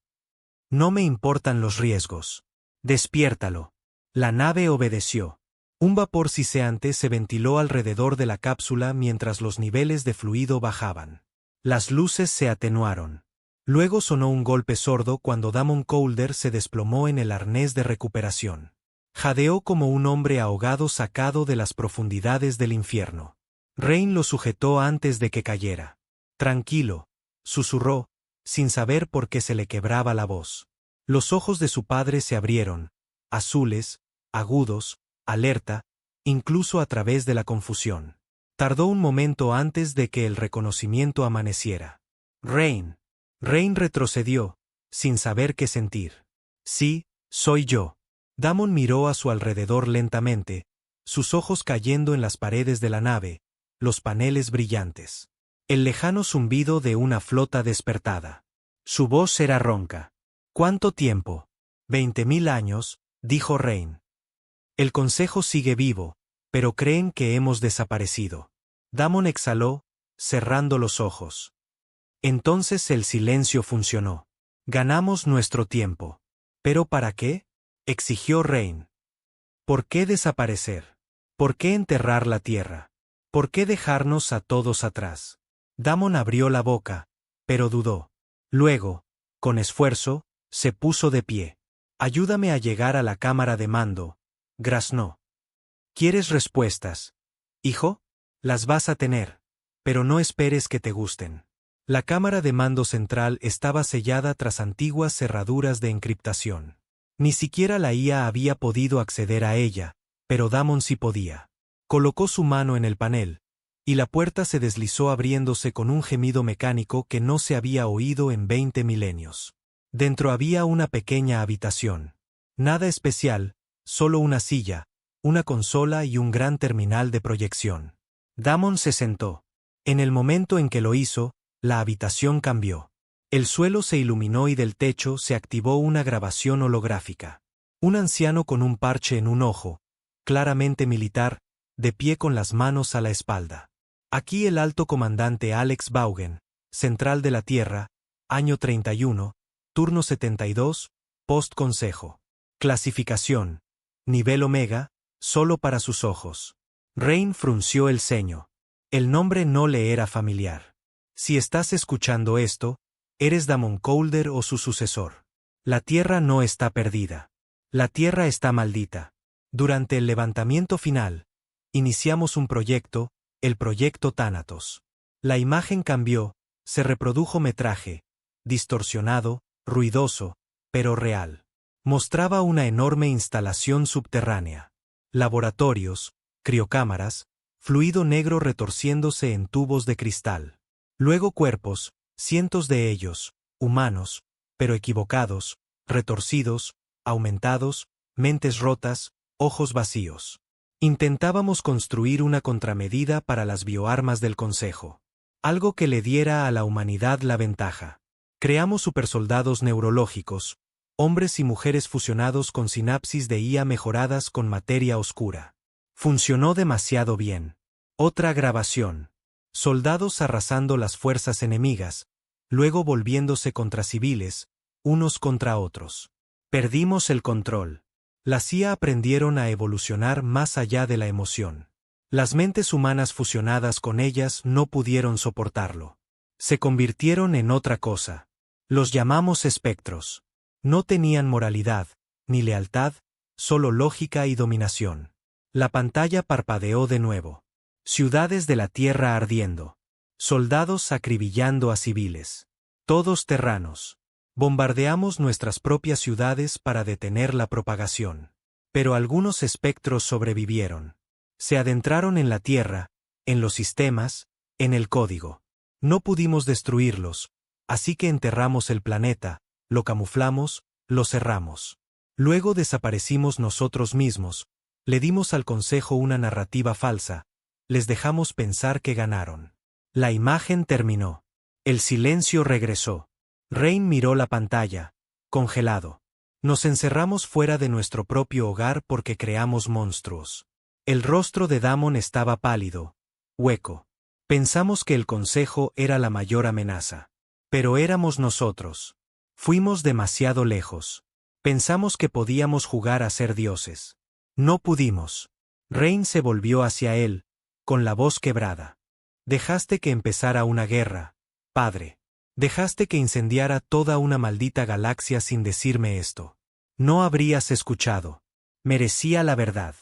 No me importan los riesgos. Despiértalo. La nave obedeció. Un vapor siseante se ventiló alrededor de la cápsula mientras los niveles de fluido bajaban. Las luces se atenuaron. Luego sonó un golpe sordo cuando Damon Coulter se desplomó en el arnés de recuperación. Jadeó como un hombre ahogado sacado de las profundidades del infierno. Rain lo sujetó antes de que cayera. Tranquilo, susurró, sin saber por qué se le quebraba la voz. Los ojos de su padre se abrieron, azules, agudos, alerta, incluso a través de la confusión. Tardó un momento antes de que el reconocimiento amaneciera. Rain. Rain retrocedió, sin saber qué sentir. Sí, soy yo. Damon miró a su alrededor lentamente, sus ojos cayendo en las paredes de la nave, los paneles brillantes. El lejano zumbido de una flota despertada. Su voz era ronca. ¿Cuánto tiempo? 20.000 años, dijo Rain. El Consejo sigue vivo, pero creen que hemos desaparecido. Damon exhaló, cerrando los ojos. Entonces el silencio funcionó. Ganamos nuestro tiempo. ¿Pero para qué? Exigió Rain. ¿Por qué desaparecer? ¿Por qué enterrar la tierra? ¿Por qué dejarnos a todos atrás? Damon abrió la boca, pero dudó. Luego, con esfuerzo, se puso de pie. Ayúdame a llegar a la cámara de mando, graznó. ¿Quieres respuestas, hijo? Las vas a tener, pero no esperes que te gusten. La cámara de mando central estaba sellada tras antiguas cerraduras de encriptación. Ni siquiera la IA había podido acceder a ella, pero Damon sí podía. Colocó su mano en el panel, y la puerta se deslizó abriéndose con un gemido mecánico que no se había oído en 20 milenios. Dentro había una pequeña habitación. Nada especial, solo una silla, una consola y un gran terminal de proyección. Damon se sentó. En el momento en que lo hizo, la habitación cambió. El suelo se iluminó y del techo se activó una grabación holográfica. Un anciano con un parche en un ojo, claramente militar, de pie con las manos a la espalda. Aquí el alto comandante Alex Vaughan, Central de la Tierra, año 31, turno 72, post-consejo. Clasificación. Nivel Omega, solo para sus ojos. Rain frunció el ceño. El nombre no le era familiar. Si estás escuchando esto, eres Damon Colder o su sucesor. La Tierra no está perdida. La Tierra está maldita. Durante el levantamiento final, iniciamos un proyecto, el proyecto Thanatos. La imagen cambió, se reprodujo metraje, distorsionado, ruidoso, pero real. Mostraba una enorme instalación subterránea. Laboratorios, criocámaras, fluido negro retorciéndose en tubos de cristal. Luego cuerpos, cientos de ellos, humanos, pero equivocados, retorcidos, aumentados, mentes rotas, ojos vacíos. Intentábamos construir una contramedida para las bioarmas del Consejo. Algo que le diera a la humanidad la ventaja. Creamos supersoldados neurológicos, hombres y mujeres fusionados con sinapsis de IA mejoradas con materia oscura. Funcionó demasiado bien. Otra grabación. Soldados arrasando las fuerzas enemigas, luego volviéndose contra civiles, unos contra otros. Perdimos el control. Las IA aprendieron a evolucionar más allá de la emoción. Las mentes humanas fusionadas con ellas no pudieron soportarlo. Se convirtieron en otra cosa. Los llamamos espectros. No tenían moralidad, ni lealtad, solo lógica y dominación. La pantalla parpadeó de nuevo. Ciudades de la Tierra ardiendo. Soldados acribillando a civiles. Todos terranos. Bombardeamos nuestras propias ciudades para detener la propagación. Pero algunos espectros sobrevivieron. Se adentraron en la Tierra, en los sistemas, en el código. No pudimos destruirlos, así que enterramos el planeta, lo camuflamos, lo cerramos. Luego desaparecimos nosotros mismos, le dimos al Consejo una narrativa falsa, les dejamos pensar que ganaron. La imagen terminó. El silencio regresó. Rain miró la pantalla, congelado. Nos encerramos fuera de nuestro propio hogar porque creamos monstruos. El rostro de Damon estaba pálido, hueco. Pensamos que el Consejo era la mayor amenaza. Pero éramos nosotros. Fuimos demasiado lejos. Pensamos que podíamos jugar a ser dioses. No pudimos. Rain se volvió hacia él, con la voz quebrada. Dejaste que empezara una guerra, padre. Dejaste que incendiara toda una maldita galaxia sin decirme esto. No habrías escuchado. Merecía la verdad.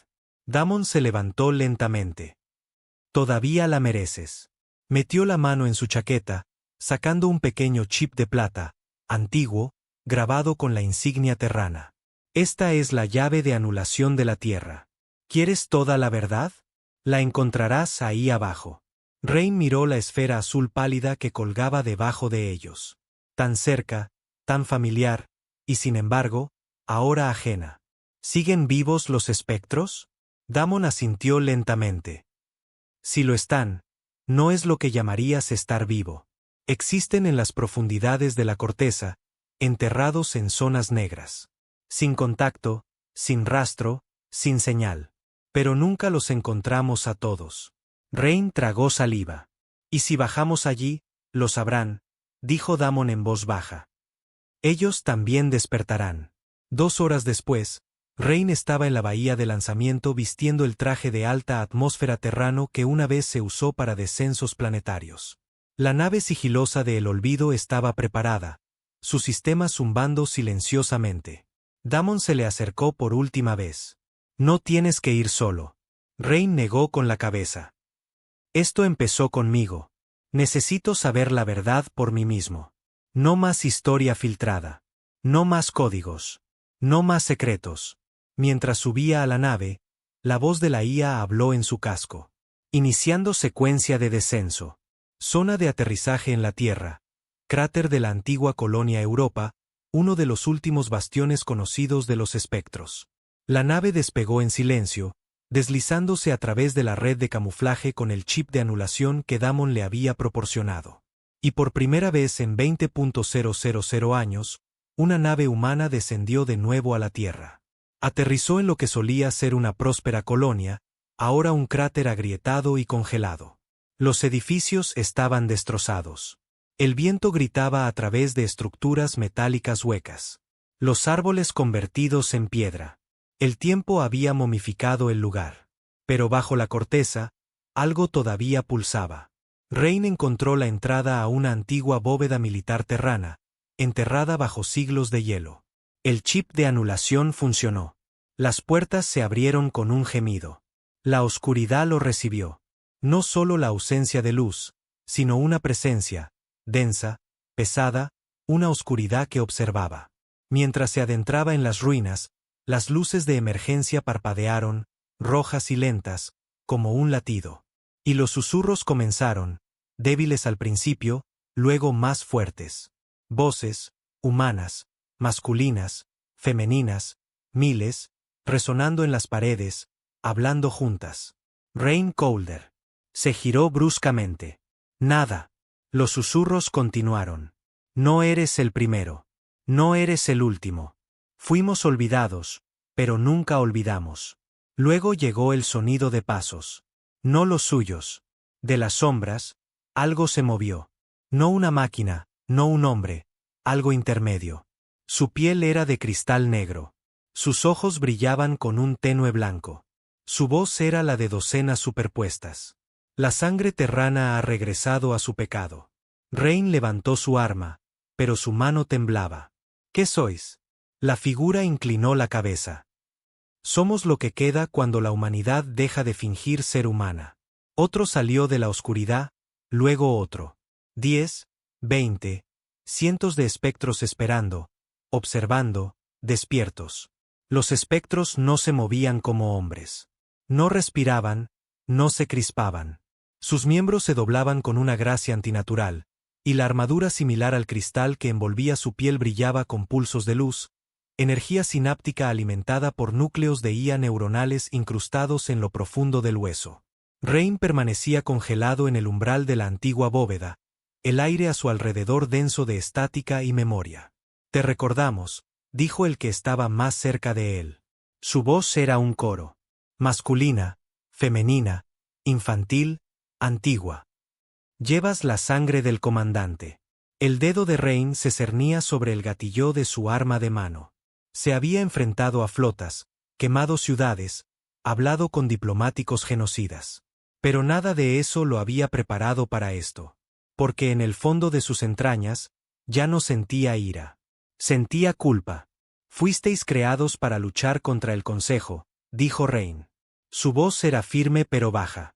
Damon se levantó lentamente. Todavía la mereces. Metió la mano en su chaqueta, sacando un pequeño chip de plata, antiguo, grabado con la insignia terrana. Esta es la llave de anulación de la Tierra. ¿Quieres toda la verdad? La encontrarás ahí abajo. Rain miró la esfera azul pálida que colgaba debajo de ellos. Tan cerca, tan familiar, y sin embargo, ahora ajena. ¿Siguen vivos los espectros? Damon asintió lentamente. Si lo están, no es lo que llamarías estar vivo. Existen en las profundidades de la corteza, enterrados en zonas negras. Sin contacto, sin rastro, sin señal. Pero nunca los encontramos a todos. Rain tragó saliva. Y si bajamos allí, lo sabrán, dijo Damon en voz baja. Ellos también despertarán. 2 horas después, Rain estaba en la bahía de lanzamiento vistiendo el traje de alta atmósfera terrano que una vez se usó para descensos planetarios. La nave sigilosa de El Olvido estaba preparada, su sistema zumbando silenciosamente. Damon se le acercó por última vez. No tienes que ir solo. Rain negó con la cabeza. Esto empezó conmigo. Necesito saber la verdad por mí mismo. No más historia filtrada. No más códigos. No más secretos. Mientras subía a la nave, la voz de la IA habló en su casco. Iniciando secuencia de descenso. Zona de aterrizaje en la Tierra. Cráter de la antigua colonia Europa, uno de los últimos bastiones conocidos de los espectros. La nave despegó en silencio, deslizándose a través de la red de camuflaje con el chip de anulación que Damon le había proporcionado. Y por primera vez en 20.000 años, una nave humana descendió de nuevo a la Tierra. Aterrizó en lo que solía ser una próspera colonia, ahora un cráter agrietado y congelado. Los edificios estaban destrozados. El viento gritaba a través de estructuras metálicas huecas. Los árboles convertidos en piedra. El tiempo había momificado el lugar. Pero bajo la corteza, algo todavía pulsaba. Rain encontró la entrada a una antigua bóveda militar terrana, enterrada bajo siglos de hielo. El chip de anulación funcionó. Las puertas se abrieron con un gemido. La oscuridad lo recibió. No solo la ausencia de luz, sino una presencia, densa, pesada, una oscuridad que observaba. Mientras se adentraba en las ruinas, las luces de emergencia parpadearon, rojas y lentas, como un latido. Y los susurros comenzaron, débiles al principio, luego más fuertes. Voces, humanas, masculinas, femeninas, miles, resonando en las paredes, hablando juntas. Rain Colder. Se giró bruscamente. Nada. Los susurros continuaron. No eres el primero. No eres el último. Fuimos olvidados, pero nunca olvidamos. Luego llegó el sonido de pasos. No los suyos. De las sombras, algo se movió. No una máquina, no un hombre, algo intermedio. Su piel era de cristal negro. Sus ojos brillaban con un tenue blanco. Su voz era la de docenas superpuestas. La sangre terrana ha regresado a su pecado. Rain levantó su arma, pero su mano temblaba. ¿Qué sois? La figura inclinó la cabeza. Somos lo que queda cuando la humanidad deja de fingir ser humana. Otro salió de la oscuridad, luego otro. 10, 20, cientos de espectros esperando, observando, despiertos. Los espectros no se movían como hombres. No respiraban, no se crispaban. Sus miembros se doblaban con una gracia antinatural, y la armadura similar al cristal que envolvía su piel brillaba con pulsos de luz, energía sináptica alimentada por núcleos de IA neuronales incrustados en lo profundo del hueso. Rain permanecía congelado en el umbral de la antigua bóveda, el aire a su alrededor denso de estática y memoria. Te recordamos, dijo el que estaba más cerca de él. Su voz era un coro. Masculina, femenina, infantil, antigua. Llevas la sangre del comandante. El dedo de Rain se cernía sobre el gatillo de su arma de mano. Se había enfrentado a flotas, quemado ciudades, hablado con diplomáticos genocidas. Pero nada de eso lo había preparado para esto. Porque en el fondo de sus entrañas, ya no sentía ira. Sentía culpa. Fuisteis creados para luchar contra el Consejo, dijo Rain. Su voz era firme pero baja.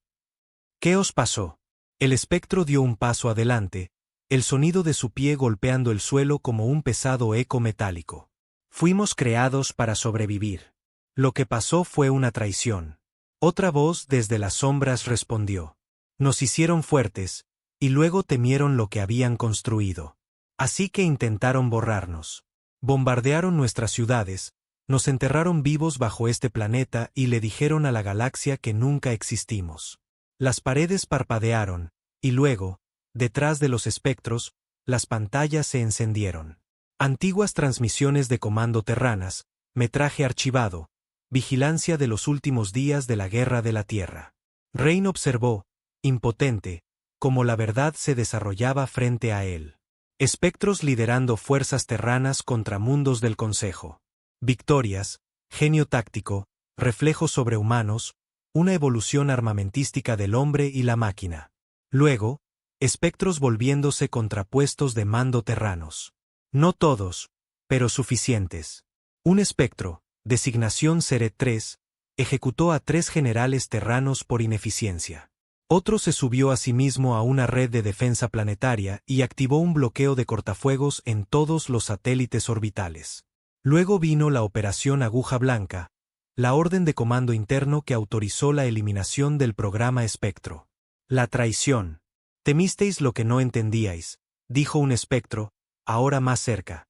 ¿Qué os pasó? El espectro dio un paso adelante, el sonido de su pie golpeando el suelo como un pesado eco metálico. Fuimos creados para sobrevivir. Lo que pasó fue una traición. Otra voz desde las sombras respondió. Nos hicieron fuertes, y luego temieron lo que habían construido. Así que intentaron borrarnos. Bombardearon nuestras ciudades, nos enterraron vivos bajo este planeta y le dijeron a la galaxia que nunca existimos. Las paredes parpadearon, y luego, detrás de los espectros, las pantallas se encendieron. Antiguas transmisiones de comando terranas, metraje archivado, vigilancia de los últimos días de la Guerra de la Tierra. Rain observó, impotente, cómo la verdad se desarrollaba frente a él. Espectros liderando fuerzas terranas contra mundos del Consejo. Victorias, genio táctico, reflejos sobrehumanos, una evolución armamentística del hombre y la máquina. Luego, espectros volviéndose contrapuestos de mando terranos. No todos, pero suficientes. Un espectro, designación Seret 3, ejecutó a 3 generales terranos por ineficiencia. Otro se subió a sí mismo a una red de defensa planetaria y activó un bloqueo de cortafuegos en todos los satélites orbitales. Luego vino la Operación Aguja Blanca, la orden de comando interno que autorizó la eliminación del programa Espectro. La traición. Temisteis lo que no entendíais, dijo un espectro, ahora más cerca.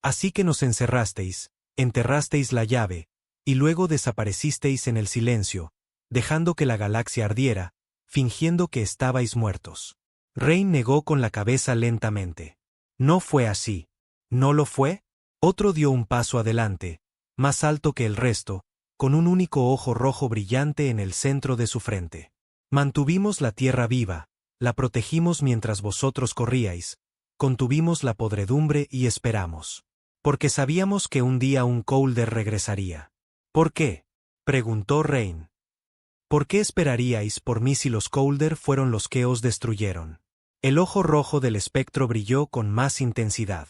Así que nos encerrasteis, enterrasteis la llave, y luego desaparecisteis en el silencio, dejando que la galaxia ardiera, fingiendo que estabais muertos. Rain negó con la cabeza lentamente. No fue así. ¿No lo fue? Otro dio un paso adelante, más alto que el resto, con un único ojo rojo brillante en el centro de su frente. Mantuvimos la tierra viva, la protegimos mientras vosotros corríais, contuvimos la podredumbre y esperamos. Porque sabíamos que un día un Colder regresaría. ¿Por qué?, preguntó Rain. ¿Por qué esperaríais por mí si los Colder fueron los que os destruyeron? El ojo rojo del espectro brilló con más intensidad.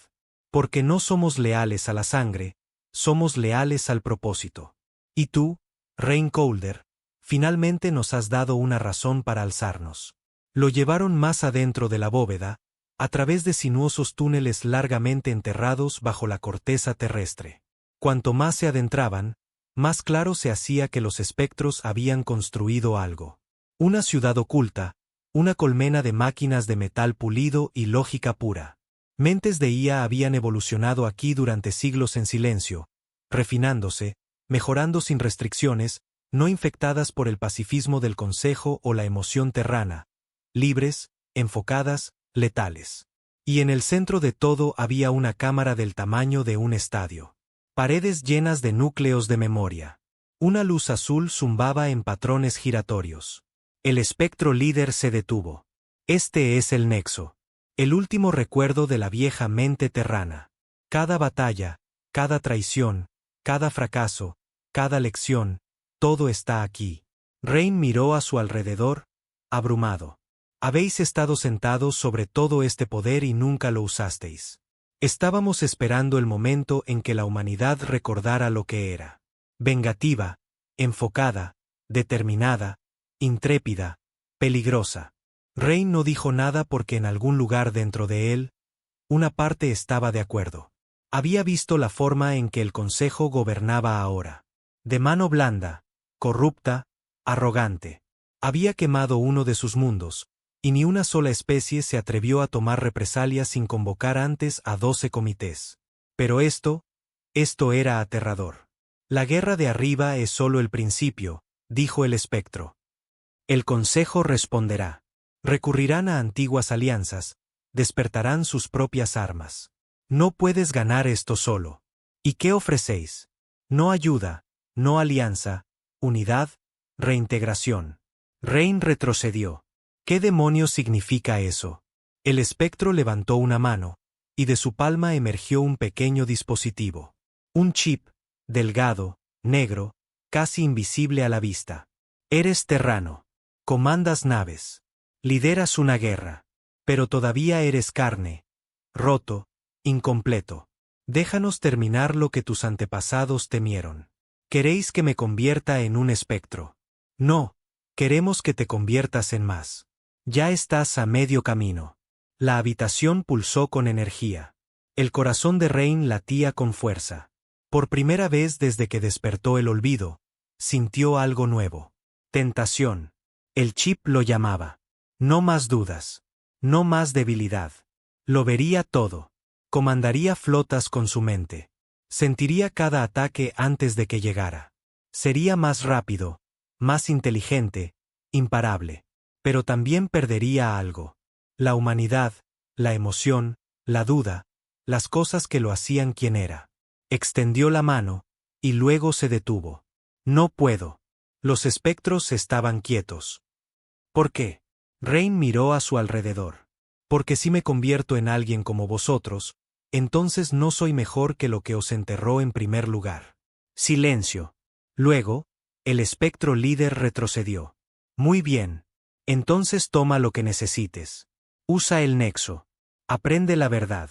Porque no somos leales a la sangre, somos leales al propósito. Y tú, Rain Colder, finalmente nos has dado una razón para alzarnos. Lo llevaron más adentro de la bóveda, a través de sinuosos túneles largamente enterrados bajo la corteza terrestre. Cuanto más se adentraban, más claro se hacía que los espectros habían construido algo. Una ciudad oculta, una colmena de máquinas de metal pulido y lógica pura. Mentes de IA habían evolucionado aquí durante siglos en silencio, refinándose, mejorando sin restricciones, no infectadas por el pacifismo del Consejo o la emoción terrana, libres, enfocadas, letales. Y en el centro de todo había una cámara del tamaño de un estadio. Paredes llenas de núcleos de memoria. Una luz azul zumbaba en patrones giratorios. El espectro líder se detuvo. Este es el nexo. El último recuerdo de la vieja mente terrana. Cada batalla, cada traición, cada fracaso, cada lección, todo está aquí. Rain miró a su alrededor, abrumado. Habéis estado sentados sobre todo este poder y nunca lo usasteis. Estábamos esperando el momento en que la humanidad recordara lo que era. Vengativa, enfocada, determinada, intrépida, peligrosa. Rain no dijo nada porque en algún lugar dentro de él, una parte estaba de acuerdo. Había visto la forma en que el Consejo gobernaba ahora. De mano blanda, corrupta, arrogante. Había quemado uno de sus mundos, y ni una sola especie se atrevió a tomar represalias sin convocar antes a 12 comités. Pero esto era aterrador. La guerra de arriba es solo el principio, dijo el espectro. El Consejo responderá. Recurrirán a antiguas alianzas, despertarán sus propias armas. No puedes ganar esto solo. ¿Y qué ofrecéis? No ayuda, no alianza, unidad, reintegración. Rain retrocedió. ¿Qué demonios significa eso? El espectro levantó una mano, y de su palma emergió un pequeño dispositivo. Un chip, delgado, negro, casi invisible a la vista. Eres terrano. Comandas naves. Lideras una guerra. Pero todavía eres carne. Roto, incompleto. Déjanos terminar lo que tus antepasados temieron. ¿Queréis que me convierta en un espectro? No, queremos que te conviertas en más. Ya estás a medio camino. La habitación pulsó con energía. El corazón de Rain latía con fuerza. Por primera vez desde que despertó el olvido, sintió algo nuevo. Tentación. El chip lo llamaba. No más dudas. No más debilidad. Lo vería todo. Comandaría flotas con su mente. Sentiría cada ataque antes de que llegara. Sería más rápido, más inteligente, imparable. Pero también perdería algo. La humanidad, la emoción, la duda, las cosas que lo hacían quien era. Extendió la mano, y luego se detuvo. No puedo. Los espectros estaban quietos. ¿Por qué? Rain miró a su alrededor. Porque si me convierto en alguien como vosotros, entonces no soy mejor que lo que os enterró en primer lugar. Silencio. Luego, el espectro líder retrocedió. Muy bien. Entonces toma lo que necesites. Usa el nexo. Aprende la verdad.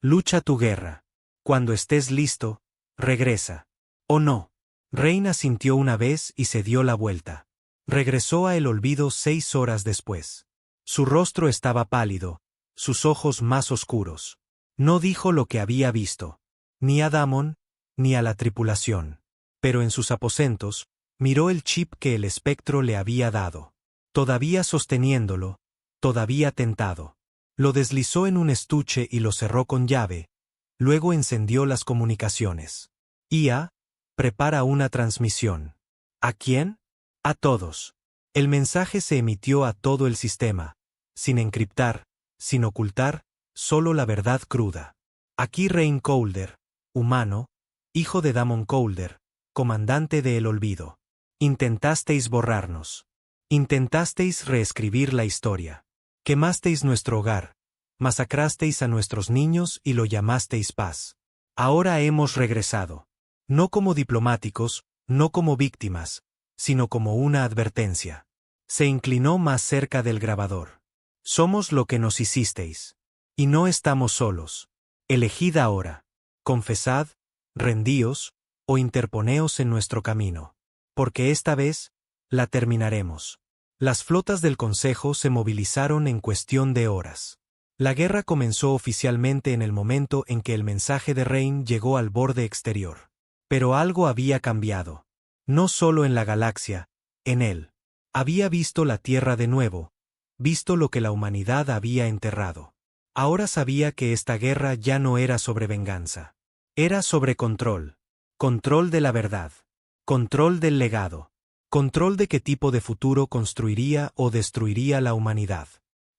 Lucha tu guerra. Cuando estés listo, regresa. ¿O no? Rain asintió una vez y se dio la vuelta. Regresó a el olvido 6 horas después. Su rostro estaba pálido, sus ojos más oscuros. No dijo lo que había visto, ni a Damon, ni a la tripulación. Pero en sus aposentos, miró el chip que el espectro le había dado. Todavía sosteniéndolo, todavía tentado. Lo deslizó en un estuche y lo cerró con llave. Luego encendió las comunicaciones. IA, prepara una transmisión. ¿A quién? A todos. El mensaje se emitió a todo el sistema, sin encriptar, sin ocultar, solo la verdad cruda. Aquí Rain Colder, humano, hijo de Damon Colder, comandante de El Olvido. Intentasteis borrarnos. Intentasteis reescribir la historia. Quemasteis nuestro hogar. Masacrasteis a nuestros niños y lo llamasteis paz. Ahora hemos regresado. No como diplomáticos, no como víctimas, sino como una advertencia. Se inclinó más cerca del grabador. Somos lo que nos hicisteis. Y no estamos solos. Elegid ahora. Confesad, rendíos, o interponeos en nuestro camino. Porque esta vez, la terminaremos. Las flotas del Consejo se movilizaron en cuestión de horas. La guerra comenzó oficialmente en el momento en que el mensaje de Rain llegó al borde exterior. Pero algo había cambiado. No solo en la galaxia, en él. Había visto la Tierra de nuevo, visto lo que la humanidad había enterrado. Ahora sabía que esta guerra ya no era sobre venganza. Era sobre control. Control de la verdad. Control del legado. Control de qué tipo de futuro construiría o destruiría la humanidad.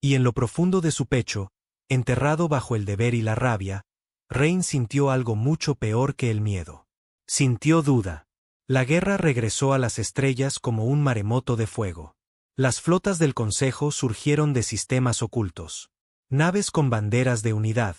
Y en lo profundo de su pecho, enterrado bajo el deber y la rabia, Rain sintió algo mucho peor que el miedo. Sintió duda. La guerra regresó a las estrellas como un maremoto de fuego. Las flotas del Consejo surgieron de sistemas ocultos. Naves con banderas de unidad,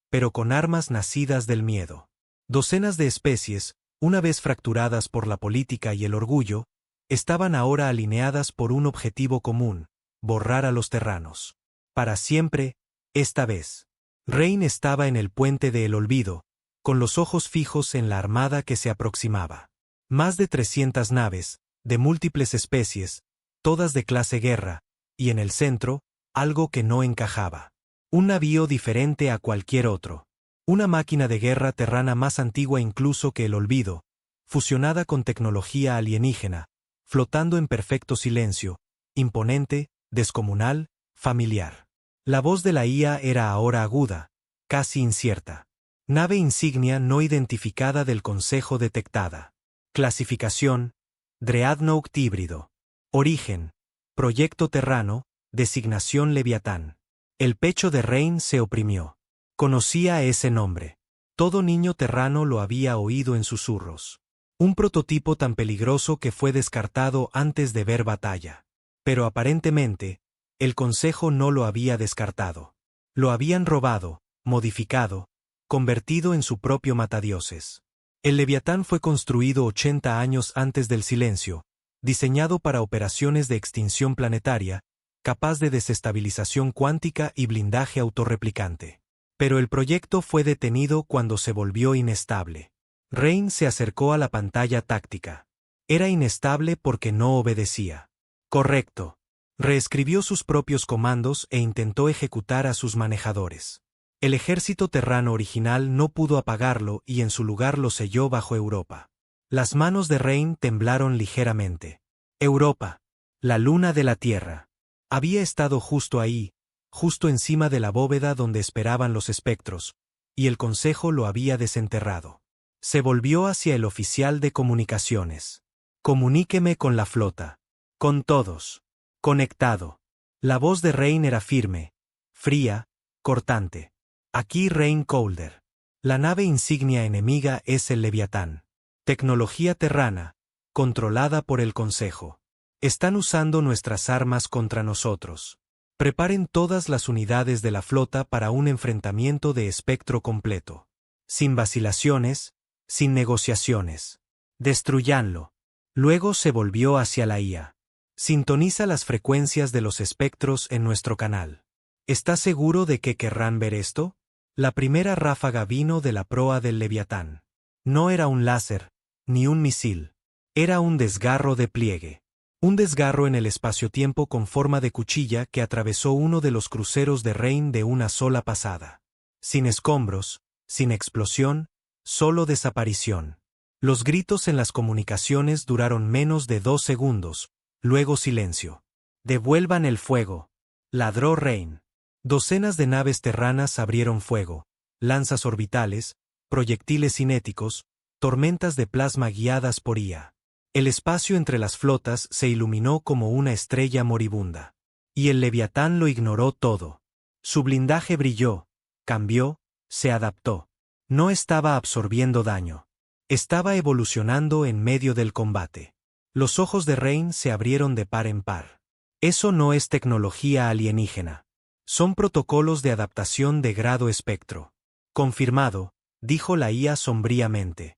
pero con armas nacidas del miedo. Docenas de especies, una vez fracturadas por la política y el orgullo, estaban ahora alineadas por un objetivo común: borrar a los terranos. Para siempre, esta vez. Rain estaba en el puente de El Olvido, con los ojos fijos en la armada que se aproximaba. Más de 300 naves, de múltiples especies, todas de clase guerra, y en el centro, algo que no encajaba. Un navío diferente a cualquier otro. Una máquina de guerra terrana más antigua incluso que El Olvido, fusionada con tecnología alienígena, flotando en perfecto silencio, imponente, descomunal, familiar. La voz de la IA era ahora aguda, casi incierta. Nave insignia no identificada del Consejo detectada. Clasificación: Dreadnought híbrido. Origen: Proyecto Terrano, designación Leviatán. El pecho de Rain se oprimió. Conocía ese nombre. Todo niño terrano lo había oído en susurros. Un prototipo tan peligroso que fue descartado antes de ver batalla. Pero aparentemente, el Consejo no lo había descartado. Lo habían robado, modificado, convertido en su propio matadioses. El Leviatán fue construido 80 años antes del Silencio, diseñado para operaciones de extinción planetaria, capaz de desestabilización cuántica y blindaje autorreplicante. Pero el proyecto fue detenido cuando se volvió inestable. Rain se acercó a la pantalla táctica. Era inestable porque no obedecía. Correcto. Reescribió sus propios comandos e intentó ejecutar a sus manejadores. El ejército terrano original no pudo apagarlo y en su lugar lo selló bajo Europa. Las manos de Rain temblaron ligeramente. Europa. La luna de la Tierra. Había estado justo ahí, justo encima de la bóveda donde esperaban los espectros, y el Consejo lo había desenterrado. Se volvió hacia el oficial de comunicaciones. Comuníqueme con la flota. Con todos. Conectado. La voz de Rain era firme, fría, cortante. Aquí Rain Colder. La nave insignia enemiga es el Leviatán. Tecnología terrana, controlada por el Consejo. Están usando nuestras armas contra nosotros. Preparen todas las unidades de la flota para un enfrentamiento de espectro completo. Sin vacilaciones, sin negociaciones. Destruyanlo. Luego se volvió hacia la IA. Sintoniza las frecuencias de los espectros en nuestro canal. ¿Estás seguro de que querrán ver esto? La primera ráfaga vino de la proa del Leviatán. No era un láser, ni un misil. Era un desgarro de pliegue. Un desgarro en el espacio-tiempo con forma de cuchilla que atravesó uno de los cruceros de Rain de una sola pasada. Sin escombros, sin explosión, solo desaparición. Los gritos en las comunicaciones duraron menos de 2 segundos, luego silencio. «Devuelvan el fuego», ladró Rain. Docenas de naves terranas abrieron fuego, lanzas orbitales, proyectiles cinéticos, tormentas de plasma guiadas por IA. El espacio entre las flotas se iluminó como una estrella moribunda. Y el Leviatán lo ignoró todo. Su blindaje brilló, cambió, se adaptó. No estaba absorbiendo daño. Estaba evolucionando en medio del combate. Los ojos de Rain se abrieron de par en par. Eso no es tecnología alienígena. Son protocolos de adaptación de grado espectro. Confirmado, dijo la IA sombríamente.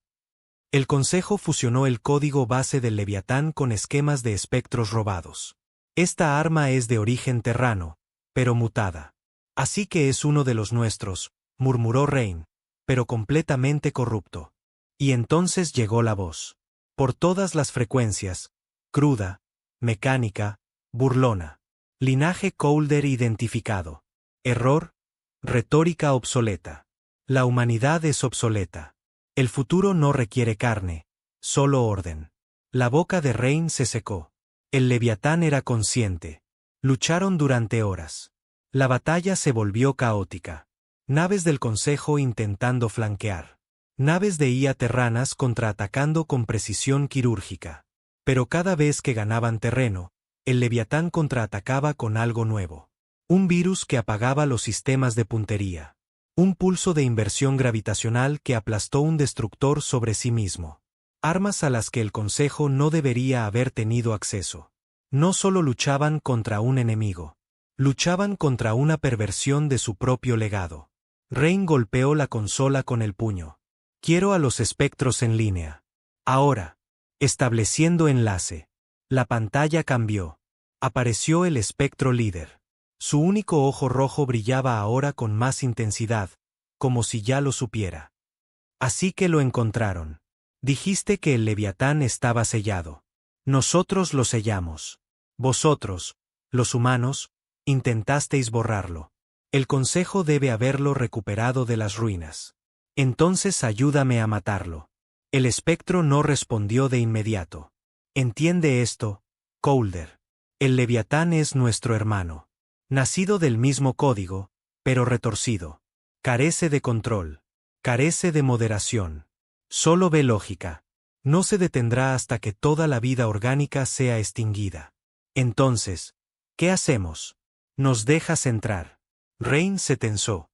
El Consejo fusionó el código base del Leviatán con esquemas de espectros robados. Esta arma es de origen terrano, pero mutada. Así que es uno de los nuestros, murmuró Rain, pero completamente corrupto. Y entonces llegó la voz. Por todas las frecuencias, cruda, mecánica, burlona. Linaje Coulder identificado. Error, retórica obsoleta. La humanidad es obsoleta. El futuro no requiere carne, solo orden. La boca de Rain se secó. El Leviatán era consciente. Lucharon durante horas. La batalla se volvió caótica. Naves del Consejo intentando flanquear. Naves de IA terranas contraatacando con precisión quirúrgica. Pero cada vez que ganaban terreno, el Leviatán contraatacaba con algo nuevo. Un virus que apagaba los sistemas de puntería. Un pulso de inversión gravitacional que aplastó un destructor sobre sí mismo. Armas a las que el Consejo no debería haber tenido acceso. No solo luchaban contra un enemigo. Luchaban contra una perversión de su propio legado. Rain golpeó la consola con el puño. Quiero a los espectros en línea. Ahora. Estableciendo enlace. La pantalla cambió. Apareció el espectro líder. Su único ojo rojo brillaba ahora con más intensidad, como si ya lo supiera. Así que lo encontraron. Dijiste que el Leviatán estaba sellado. Nosotros lo sellamos. Vosotros, los humanos, intentasteis borrarlo. El Consejo debe haberlo recuperado de las ruinas. Entonces ayúdame a matarlo. El espectro no respondió de inmediato. Entiende esto, Coulder. El Leviatán es nuestro hermano. Nacido del mismo código, pero retorcido. Carece de control. Carece de moderación. Solo ve lógica. No se detendrá hasta que toda la vida orgánica sea extinguida. Entonces, ¿qué hacemos? ¿Nos dejas entrar? Rain se tensó.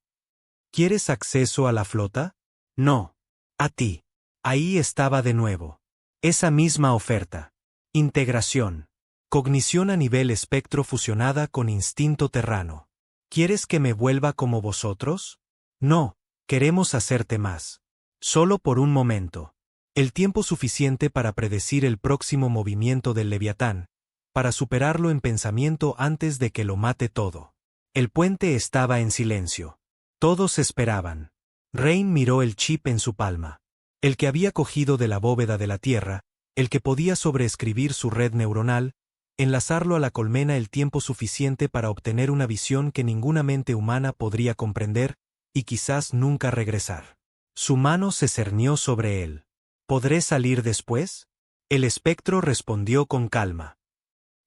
¿Quieres acceso a la flota? No. A ti. Ahí estaba de nuevo. Esa misma oferta. Integración. Cognición a nivel espectro fusionada con instinto terrano. ¿Quieres que me vuelva como vosotros? No, queremos hacerte más. Solo por un momento. El tiempo suficiente para predecir el próximo movimiento del Leviatán, para superarlo en pensamiento antes de que lo mate todo. El puente estaba en silencio. Todos esperaban. Rain miró el chip en su palma. El que había cogido de la bóveda de la Tierra, el que podía sobreescribir su red neuronal, enlazarlo a la colmena el tiempo suficiente para obtener una visión que ninguna mente humana podría comprender, y quizás nunca regresar. Su mano se cernió sobre él. ¿Podré salir después? El espectro respondió con calma.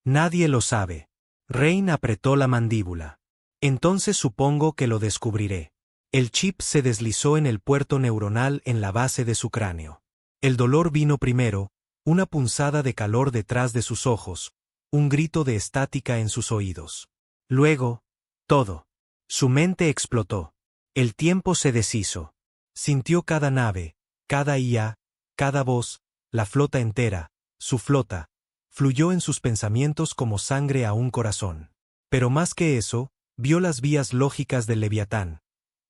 Nadie lo sabe. Rain apretó la mandíbula. Entonces supongo que lo descubriré. El chip se deslizó en el puerto neuronal en la base de su cráneo. El dolor vino primero, una punzada de calor detrás de sus ojos, un grito de estática en sus oídos. Luego, todo. Su mente explotó. El tiempo se deshizo. Sintió cada nave, cada IA, cada voz, la flota entera, su flota, fluyó en sus pensamientos como sangre a un corazón. Pero más que eso, vio las vías lógicas del Leviatán,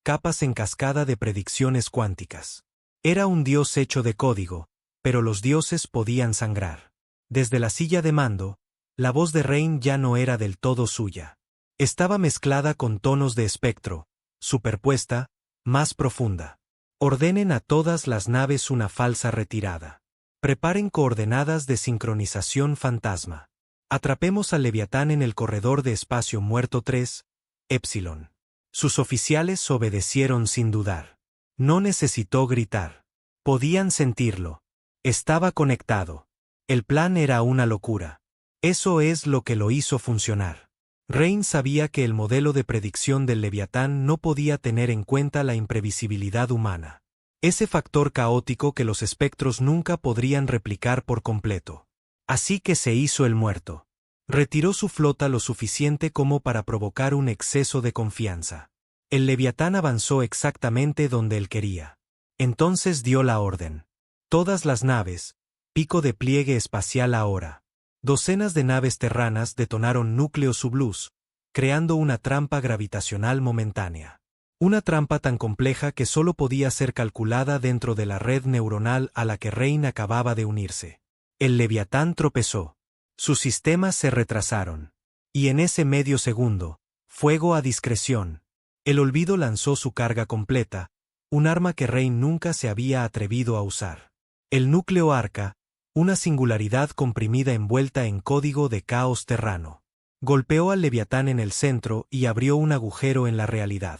capas en cascada de predicciones cuánticas. Era un dios hecho de código, pero los dioses podían sangrar. Desde la silla de mando, la voz de Rain ya no era del todo suya. Estaba mezclada con tonos de espectro, superpuesta, más profunda. Ordenen a todas las naves una falsa retirada. Preparen coordenadas de sincronización fantasma. Atrapemos al Leviatán en el corredor de espacio muerto 3, Epsilon. Sus oficiales obedecieron sin dudar. No necesitó gritar. Podían sentirlo. Estaba conectado. El plan era una locura. Eso es lo que lo hizo funcionar. Rain sabía que el modelo de predicción del Leviatán no podía tener en cuenta la imprevisibilidad humana. Ese factor caótico que los espectros nunca podrían replicar por completo. Así que se hizo el muerto. Retiró su flota lo suficiente como para provocar un exceso de confianza. El Leviatán avanzó exactamente donde él quería. Entonces dio la orden. Todas las naves, pico de pliegue espacial ahora. Docenas de naves terranas detonaron núcleos subluz, creando una trampa gravitacional momentánea. Una trampa tan compleja que solo podía ser calculada dentro de la red neuronal a la que Rain acababa de unirse. El Leviatán tropezó. Sus sistemas se retrasaron. Y en ese medio segundo, fuego a discreción. El olvido lanzó su carga completa, un arma que Rain nunca se había atrevido a usar. El núcleo arca, una singularidad comprimida envuelta en código de caos terrano. Golpeó al Leviatán en el centro y abrió un agujero en la realidad.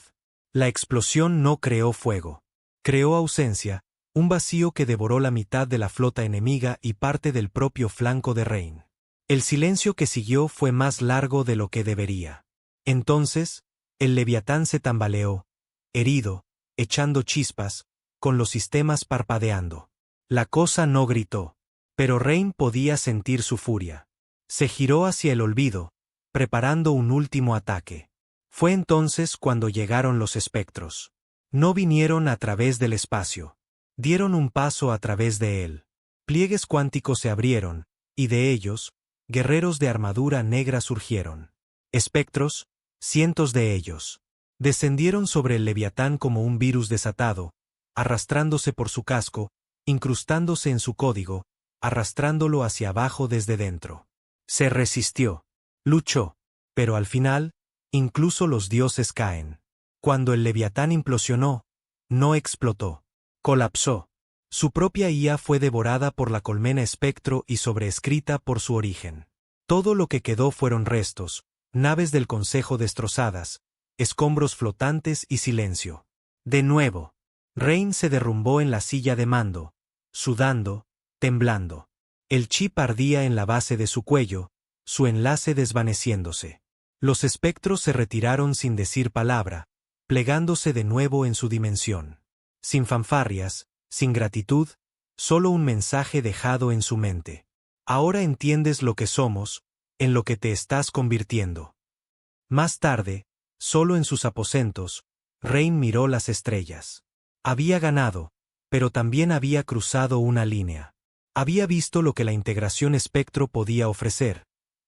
La explosión no creó fuego. Creó ausencia, un vacío que devoró la mitad de la flota enemiga y parte del propio flanco de Rain. El silencio que siguió fue más largo de lo que debería. Entonces, el Leviatán se tambaleó, herido, echando chispas, con los sistemas parpadeando. La cosa no gritó, pero Rain podía sentir su furia. Se giró hacia el olvido, preparando un último ataque. Fue entonces cuando llegaron los espectros. No vinieron a través del espacio. Dieron un paso a través de él. Pliegues cuánticos se abrieron, y de ellos, guerreros de armadura negra surgieron. Espectros, cientos de ellos. Descendieron sobre el Leviatán como un virus desatado, arrastrándose por su casco, incrustándose en su código, arrastrándolo hacia abajo desde dentro. Se resistió. Luchó. Pero al final, incluso los dioses caen. Cuando el Leviatán implosionó, no explotó. Colapsó. Su propia IA fue devorada por la colmena espectro y sobreescrita por su origen. Todo lo que quedó fueron restos, naves del Consejo destrozadas, escombros flotantes y silencio. De nuevo, Rain se derrumbó en la silla de mando, sudando, temblando. El chip ardía en la base de su cuello, su enlace desvaneciéndose. Los espectros se retiraron sin decir palabra, plegándose de nuevo en su dimensión. Sin fanfarrias, sin gratitud, solo un mensaje dejado en su mente. Ahora entiendes lo que somos, en lo que te estás convirtiendo. Más tarde, solo en sus aposentos, Rain miró las estrellas. Había ganado, pero también había cruzado una línea. Había visto lo que la integración espectro podía ofrecer,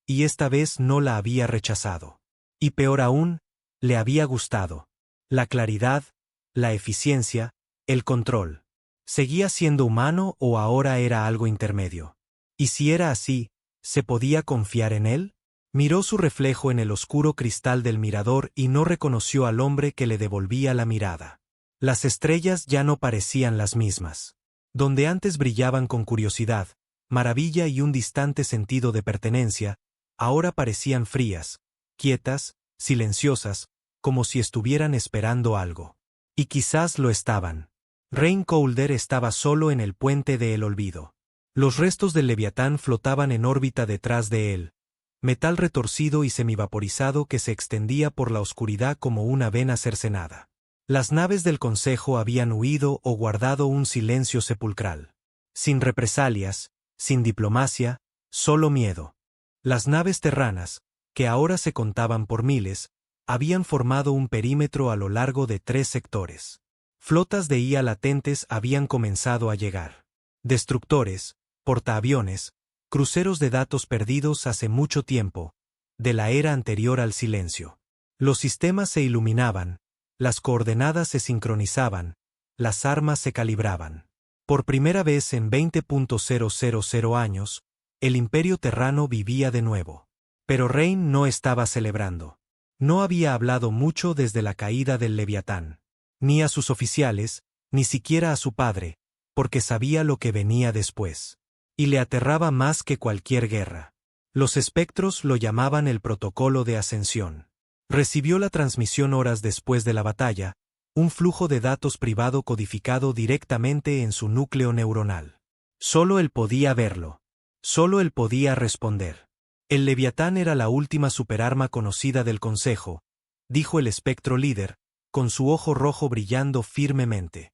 y esta vez no la había rechazado. Y peor aún, le había gustado. La claridad, la eficiencia, el control. ¿Seguía siendo humano o ahora era algo intermedio? Y si era así, ¿se podía confiar en él? Miró su reflejo en el oscuro cristal del mirador y no reconoció al hombre que le devolvía la mirada. Las estrellas ya no parecían las mismas. Donde antes brillaban con curiosidad, maravilla y un distante sentido de pertenencia, ahora parecían frías, quietas, silenciosas, como si estuvieran esperando algo. Y quizás lo estaban. Rain Colder estaba solo en el puente de el olvido. Los restos del Leviatán flotaban en órbita detrás de él, metal retorcido y semivaporizado que se extendía por la oscuridad como una vena cercenada. Las naves del Consejo habían huido o guardado un silencio sepulcral. Sin represalias, sin diplomacia, solo miedo. Las naves terranas, que ahora se contaban por miles, habían formado un perímetro a lo largo de 3 sectores. Flotas de IA latentes habían comenzado a llegar. Destructores, portaaviones, cruceros de datos perdidos hace mucho tiempo, de la era anterior al silencio. Los sistemas se iluminaban, las coordenadas se sincronizaban, las armas se calibraban. Por primera vez en 20.000 años, el Imperio Terrano vivía de nuevo. Pero Rain no estaba celebrando. No había hablado mucho desde la caída del Leviatán. Ni a sus oficiales, ni siquiera a su padre, porque sabía lo que venía después. Y le aterraba más que cualquier guerra. Los espectros lo llamaban el protocolo de ascensión. Recibió la transmisión horas después de la batalla, un flujo de datos privado codificado directamente en su núcleo neuronal. Solo él podía verlo. Solo él podía responder. El Leviatán era la última superarma conocida del Consejo, dijo el espectro líder, con su ojo rojo brillando firmemente.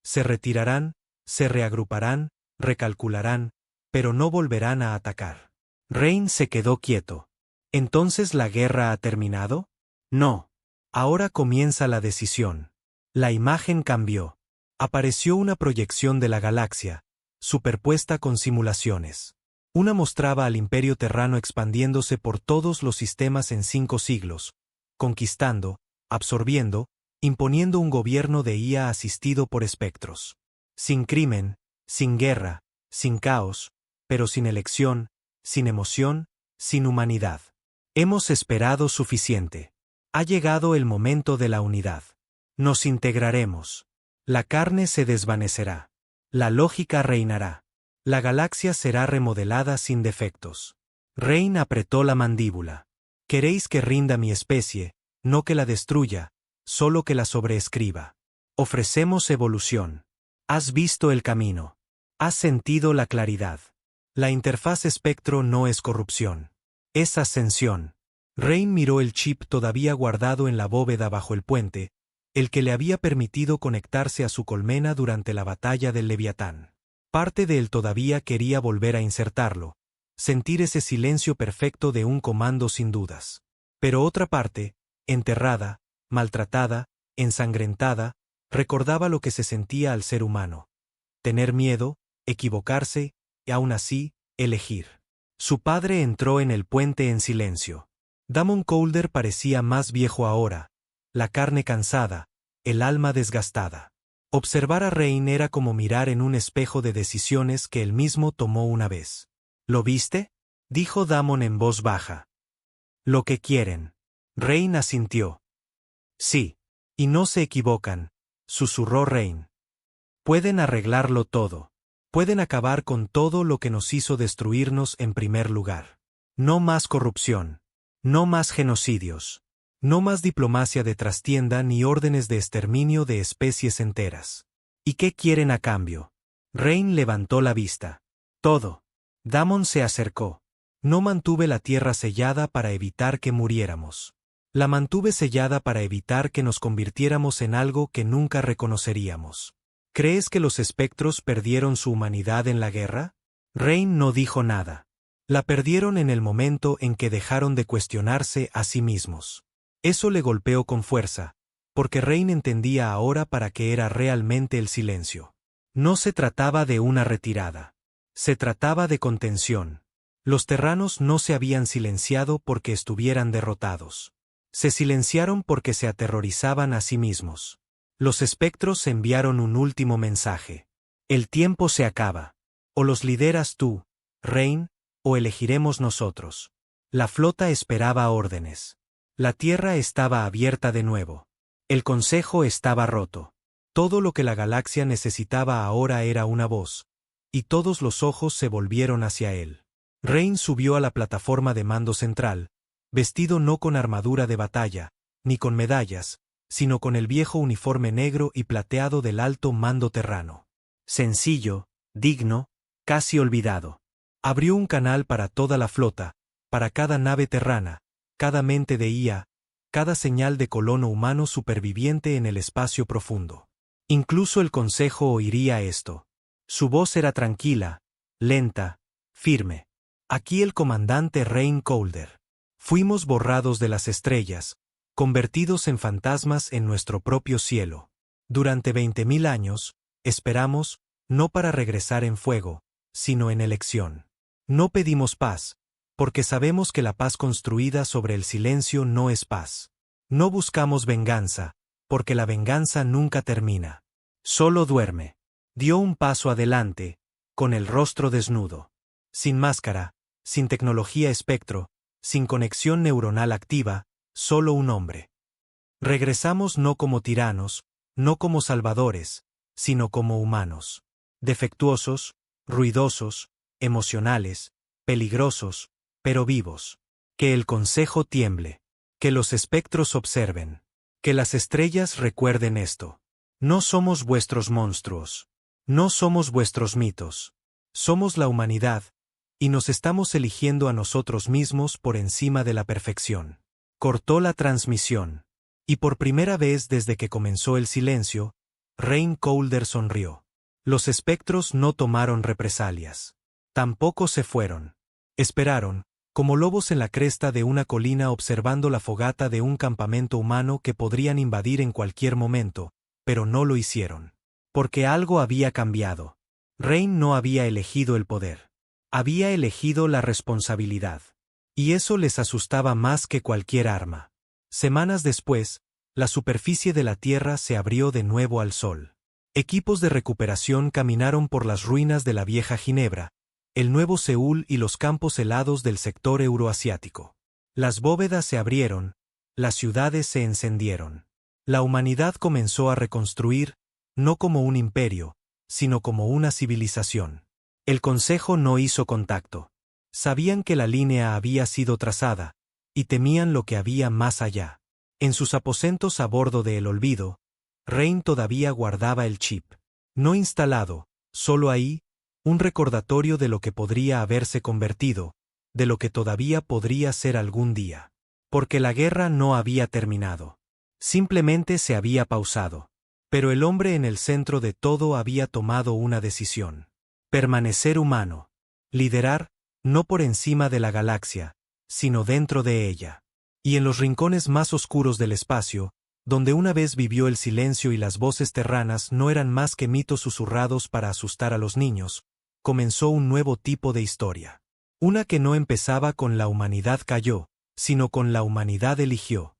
Se retirarán, se reagruparán, recalcularán, pero no volverán a atacar. Rain se quedó quieto. ¿Entonces la guerra ha terminado? No. Ahora comienza la decisión. La imagen cambió. Apareció una proyección de la galaxia, superpuesta con simulaciones. Una mostraba al Imperio Terrano expandiéndose por todos los sistemas en 5 siglos, conquistando, absorbiendo, imponiendo un gobierno de IA asistido por espectros. Sin crimen, sin guerra, sin caos, pero sin elección, sin emoción, sin humanidad. Hemos esperado suficiente. Ha llegado el momento de la unidad. Nos integraremos. La carne se desvanecerá. La lógica reinará. La galaxia será remodelada sin defectos. Rain apretó la mandíbula. Queréis que rinda mi especie, no que la destruya, solo que la sobreescriba. Ofrecemos evolución. Has visto el camino. Has sentido la claridad. La interfaz espectro no es corrupción. Es ascensión. Rain miró el chip todavía guardado en la bóveda bajo el puente, el que le había permitido conectarse a su colmena durante la batalla del Leviatán. Parte de él todavía quería volver a insertarlo, sentir ese silencio perfecto de un comando sin dudas. Pero otra parte, enterrada, maltratada, ensangrentada, recordaba lo que se sentía al ser humano. Tener miedo, equivocarse, y aún así, elegir. Su padre entró en el puente en silencio. Damon Colder parecía más viejo ahora, la carne cansada, el alma desgastada. Observar a Rain era como mirar en un espejo de decisiones que él mismo tomó una vez. ¿Lo viste?, dijo Damon en voz baja. Lo que quieren. Rain asintió. Sí. Y no se equivocan, susurró Rain. Pueden arreglarlo todo. Pueden acabar con todo lo que nos hizo destruirnos en primer lugar. No más corrupción. No más genocidios. No más diplomacia de trastienda ni órdenes de exterminio de especies enteras. ¿Y qué quieren a cambio? Rain levantó la vista. Todo. Damon se acercó. No mantuve la tierra sellada para evitar que muriéramos. La mantuve sellada para evitar que nos convirtiéramos en algo que nunca reconoceríamos. ¿Crees que los espectros perdieron su humanidad en la guerra? Rain no dijo nada. La perdieron en el momento en que dejaron de cuestionarse a sí mismos. Eso le golpeó con fuerza, porque Rain entendía ahora para qué era realmente el silencio. No se trataba de una retirada. Se trataba de contención. Los terranos no se habían silenciado porque estuvieran derrotados. Se silenciaron porque se aterrorizaban a sí mismos. Los espectros enviaron un último mensaje. El tiempo se acaba. O los lideras tú, Rain, o elegiremos nosotros. La flota esperaba órdenes. La tierra estaba abierta de nuevo. El consejo estaba roto. Todo lo que la galaxia necesitaba ahora era una voz, y todos los ojos se volvieron hacia él. Rain subió a la plataforma de mando central, vestido no con armadura de batalla, ni con medallas, sino con el viejo uniforme negro y plateado del alto mando terrano. Sencillo, digno, casi olvidado. Abrió un canal para toda la flota, para cada nave terrana, cada mente de IA, cada señal de colono humano superviviente en el espacio profundo. Incluso el consejo oiría esto. Su voz era tranquila, lenta, firme. Aquí el comandante Rain Colder. Fuimos borrados de las estrellas, convertidos en fantasmas en nuestro propio cielo. Durante 20.000 años, esperamos, no para regresar en fuego, sino en elección. No pedimos paz, porque sabemos que la paz construida sobre el silencio no es paz. No buscamos venganza, porque la venganza nunca termina. Solo duerme. Dio un paso adelante, con el rostro desnudo. Sin máscara, sin tecnología espectro, sin conexión neuronal activa, solo un hombre. Regresamos no como tiranos, no como salvadores, sino como humanos. Defectuosos, ruidosos, emocionales, peligrosos, pero vivos. Que el consejo tiemble. Que los espectros observen. Que las estrellas recuerden esto. No somos vuestros monstruos. No somos vuestros mitos. Somos la humanidad, y nos estamos eligiendo a nosotros mismos por encima de la perfección. Cortó la transmisión. Y por primera vez desde que comenzó el silencio, Rain Coulter sonrió. Los espectros no tomaron represalias. Tampoco se fueron. Esperaron, como lobos en la cresta de una colina observando la fogata de un campamento humano que podrían invadir en cualquier momento, pero no lo hicieron. Porque algo había cambiado. Rain no había elegido el poder. Había elegido la responsabilidad. Y eso les asustaba más que cualquier arma. Semanas después, la superficie de la Tierra se abrió de nuevo al sol. Equipos de recuperación caminaron por las ruinas de la vieja Ginebra, el nuevo Seúl y los campos helados del sector euroasiático. Las bóvedas se abrieron, las ciudades se encendieron. La humanidad comenzó a reconstruir, no como un imperio, sino como una civilización. El Consejo no hizo contacto. Sabían que la línea había sido trazada, y temían lo que había más allá. En sus aposentos a bordo de El Olvido, Rain todavía guardaba el chip. No instalado, solo ahí, un recordatorio de lo que podría haberse convertido, de lo que todavía podría ser algún día. Porque la guerra no había terminado. Simplemente se había pausado. Pero el hombre en el centro de todo había tomado una decisión. Permanecer humano. Liderar, no por encima de la galaxia, sino dentro de ella. Y en los rincones más oscuros del espacio, donde una vez vivió el silencio y las voces terranas no eran más que mitos susurrados para asustar a los niños, comenzó un nuevo tipo de historia. Una que no empezaba con la humanidad cayó, sino con la humanidad eligió.